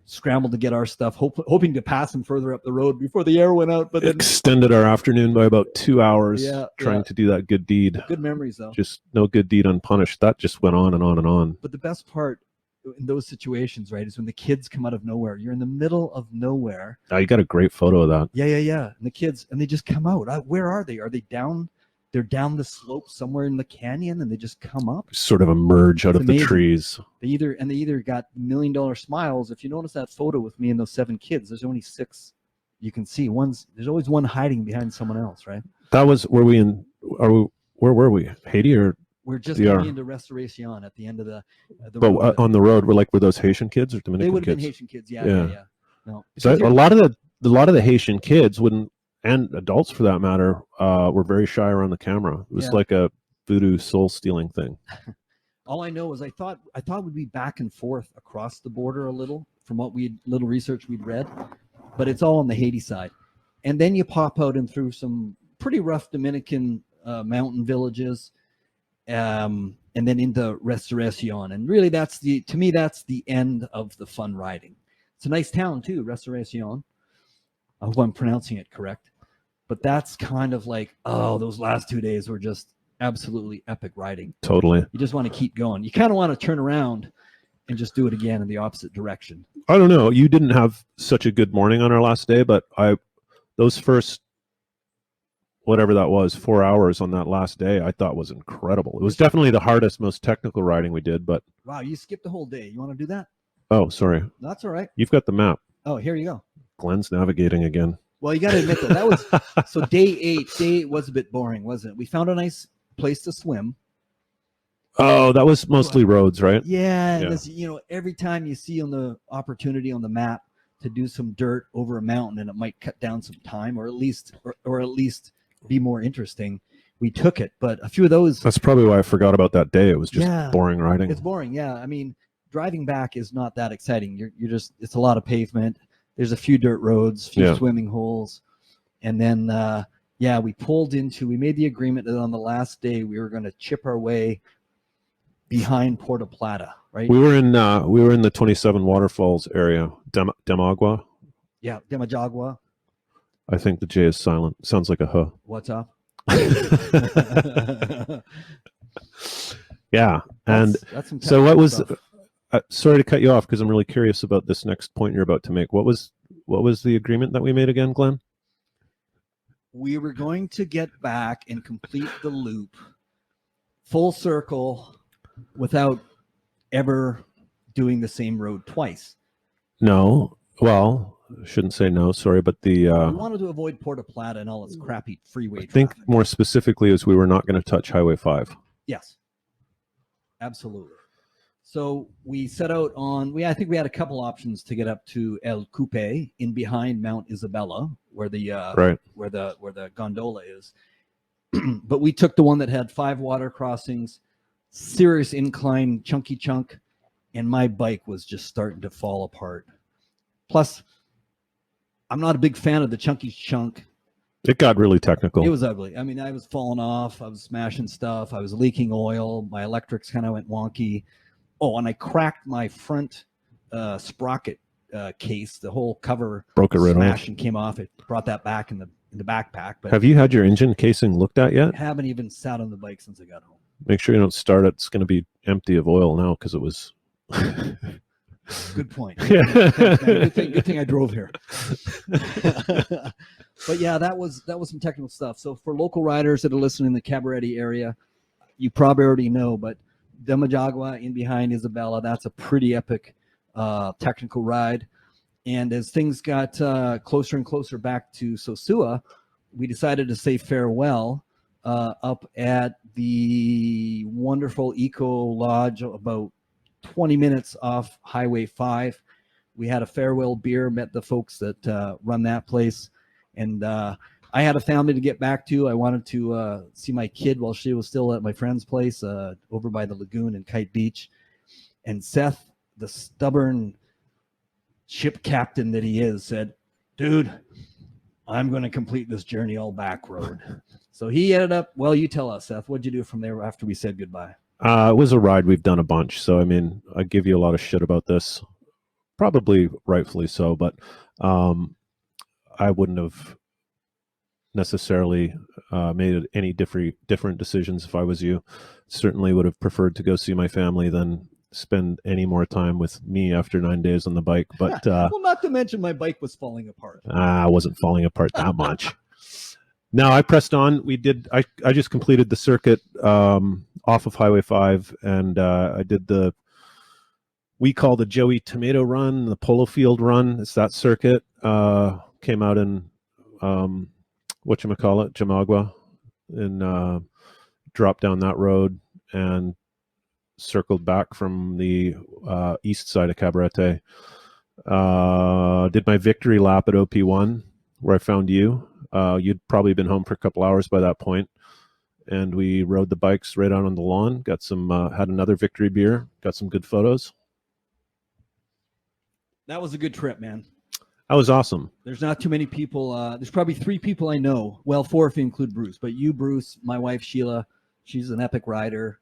Speaker 2: Scrambled to get our stuff, hoping to pass them further up the road before the air went out. But then
Speaker 3: extended our afternoon by about 2 hours trying to do that good deed.
Speaker 2: Good memories, though.
Speaker 3: Just no good deed unpunished. That just went on and on and on.
Speaker 2: But the best part in those situations, right, is when the kids come out of nowhere. You're in the middle of nowhere.
Speaker 3: Oh, you got a great photo of that.
Speaker 2: Yeah. And the kids, and they just come out. Where are they? Are they down? They're down the slope somewhere in the canyon, and they just come up.
Speaker 3: Sort of emerge out of the trees.
Speaker 2: They either got $1 million smiles. If you notice that photo with me and those 7 kids, there's only 6 you can see. There's always one hiding behind someone else, right?
Speaker 3: That was where where were we? Haiti or?
Speaker 2: We're just getting into Restoration at the end of the
Speaker 3: road. On the road, were those Haitian kids or Dominican kids?
Speaker 2: They would have been Haitian kids, yeah. No,
Speaker 3: so a lot of the Haitian kids wouldn't. And adults, for that matter, were very shy around the camera. It was like a voodoo soul-stealing thing.
Speaker 2: All I know is I thought we'd be back and forth across the border a little from what little research we'd read, but it's all on the Haiti side. And then you pop out and through some pretty rough Dominican mountain villages, and then into Restoration. And really, to me, that's the end of the fun riding. It's a nice town too, Restoration. I hope I'm pronouncing it correct. But that's kind of like, those last 2 days were just absolutely epic riding.
Speaker 3: Totally.
Speaker 2: You just want to keep going. You kind of want to turn around and just do it again in the opposite direction.
Speaker 3: I don't know. You didn't have such a good morning on our last day, but those first, whatever that was, 4 hours on that last day, I thought was incredible. It was definitely the hardest, most technical riding we did, but.
Speaker 2: Wow, you skipped the whole day. You want to do that?
Speaker 3: Oh, sorry.
Speaker 2: That's all right.
Speaker 3: You've got the map.
Speaker 2: Oh, here you go.
Speaker 3: Glenn's navigating again.
Speaker 2: Well, you got to admit that was so day 8 was a bit boring, wasn't it? We found a nice place to swim.
Speaker 3: Oh, that was mostly roads, right?
Speaker 2: Yeah. And every time you see on the opportunity on the map to do some dirt over a mountain, and it might cut down some time, or at least be more interesting, we took it. But a few of those.
Speaker 3: That's probably why I forgot about that day. It was just boring riding.
Speaker 2: It's boring. Yeah. I mean, driving back is not that exciting. It's a lot of pavement. There's a few dirt roads, few swimming holes. And then, we made the agreement that on the last day, we were going to chip our way behind Puerto Plata, right?
Speaker 3: We were in the 27 waterfalls area, Demagua.
Speaker 2: Yeah, Demagua.
Speaker 3: I think the J is silent. Sounds like a huh.
Speaker 2: What's up?
Speaker 3: Yeah. And
Speaker 2: that's
Speaker 3: so what was... sorry to cut you off because I'm really curious about this next point you're about to make. What was the agreement that we made again, Glenn?
Speaker 2: we were going to get back and complete the loop full circle without ever doing the same road twice.
Speaker 3: No, well, shouldn't say no. Sorry, but
Speaker 2: We wanted to avoid Puerto Plata and all its crappy freeway
Speaker 3: I think
Speaker 2: traffic.
Speaker 3: more specifically is we were not going to touch Highway 5.
Speaker 2: Yes, absolutely. So we set out on. I think we had a couple options to get up to El Coupe in behind Mount Isabella, where the
Speaker 3: Right.
Speaker 2: where the gondola is. But we took the one that had 5 water crossings, serious incline, chunky chunk, and my bike was just starting to fall apart. Plus, I'm not a big fan of the chunky chunk.
Speaker 3: It got really technical.
Speaker 2: It was ugly. I mean, I was falling off. I was smashing stuff. I was leaking oil. My electrics kind of went wonky. Oh, and I cracked my front sprocket case. The whole cover
Speaker 3: Broke it right
Speaker 2: smashed
Speaker 3: off.
Speaker 2: and came off. It brought that back in the backpack. But
Speaker 3: Have you had your engine casing looked at yet?
Speaker 2: I haven't even sat on the bike since I got home.
Speaker 3: Make sure you don't start it. It's going to be empty of oil now because it was.
Speaker 2: Good point.
Speaker 3: Yeah.
Speaker 2: Thanks, man. Good thing I drove here. But yeah, that was some technical stuff. So for local riders that are listening in the Cabarete area, you probably already know, but Demajagua in behind Isabella, that's a pretty epic technical ride. And as things got closer and closer back to Sosua, we decided to say farewell up at the wonderful Eco Lodge about 20 minutes off Highway 5. We had a farewell beer, met the folks that run that place. And I had a family to get back to. I wanted to see my kid while she was still at my friend's place over by the lagoon in Kite Beach. And Seth, the stubborn ship captain that he is, said, dude, I'm going to complete this journey all back road. So he ended up, well, you tell us, Seth, what'd you do from there after we said goodbye?
Speaker 3: It was a ride we've done a bunch. So, I mean, I give you a lot of shit about this, probably rightfully so, but I wouldn't have necessarily made any different decisions if I was you. Certainly would have preferred to go see my family than spend any more time with me after 9 days on the bike. But
Speaker 2: well, not to mention my bike was falling apart.
Speaker 3: I wasn't falling apart that much. No, I pressed on. I just completed the circuit off of Highway 5, and I did we call the Joey Tomato Run, the Polo Field Run. It's that circuit. Came out in Jamagua, and dropped down that road and circled back from the east side of Cabarete. Did my victory lap at OP1 where I found you. You'd probably been home for a couple hours by that point, and we rode the bikes right out on the lawn. Got some, had another victory beer. Got some good photos.
Speaker 2: That was a good trip, man.
Speaker 3: That was awesome.
Speaker 2: There's not too many people. There's probably 3 people I know. Well, 4 if you include Bruce. But you, Bruce, my wife Sheila, she's an epic rider.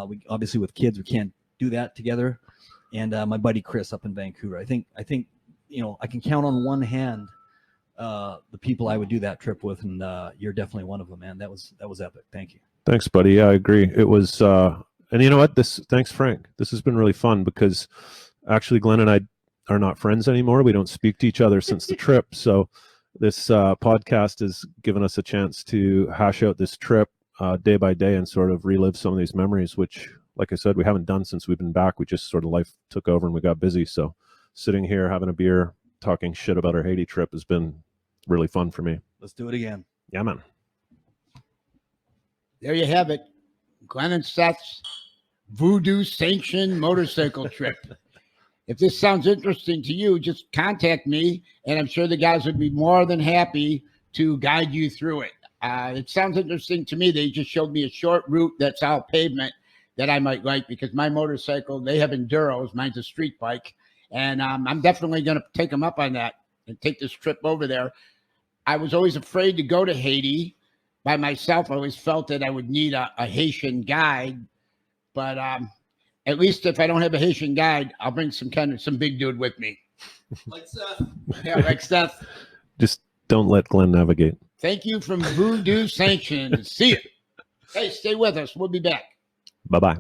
Speaker 2: We obviously with kids we can't do that together. And my buddy Chris up in Vancouver. I think you know I can count on one hand the people I would do that trip with, and you're definitely one of them, man. That was epic. Thank you.
Speaker 3: Thanks, buddy. Yeah, I agree. It was, and you know what? Thanks, Frank. This has been really fun because actually Glenn and I are not friends anymore. We don't speak to each other since the trip. So this podcast has given us a chance to hash out this trip day by day and sort of relive some of these memories, which, like I said, we haven't done since we've been back. We just sort of life took over and we got busy. So sitting here having a beer, talking shit about our Haiti trip has been really fun for me.
Speaker 2: Let's do it again.
Speaker 3: Yeah, man.
Speaker 1: There you have it. Glenn and Seth's voodoo sanctioned motorcycle trip. If this sounds interesting to you, just contact me, and I'm sure the guys would be more than happy to guide you through it. It sounds interesting to me. They just showed me a short route that's all pavement that I might like because my motorcycle, they have enduros. Mine's a street bike, and I'm definitely going to take them up on that and take this trip over there. I was always afraid to go to Haiti by myself. I always felt that I would need a Haitian guide, but at least if I don't have a Haitian guide, I'll bring some big dude with me.
Speaker 2: Like Seth.
Speaker 1: Yeah, like Seth.
Speaker 3: Just don't let Glenn navigate.
Speaker 1: Thank you from Voodoo Sanction. See you. Hey, stay with us. We'll be back.
Speaker 3: Bye-bye.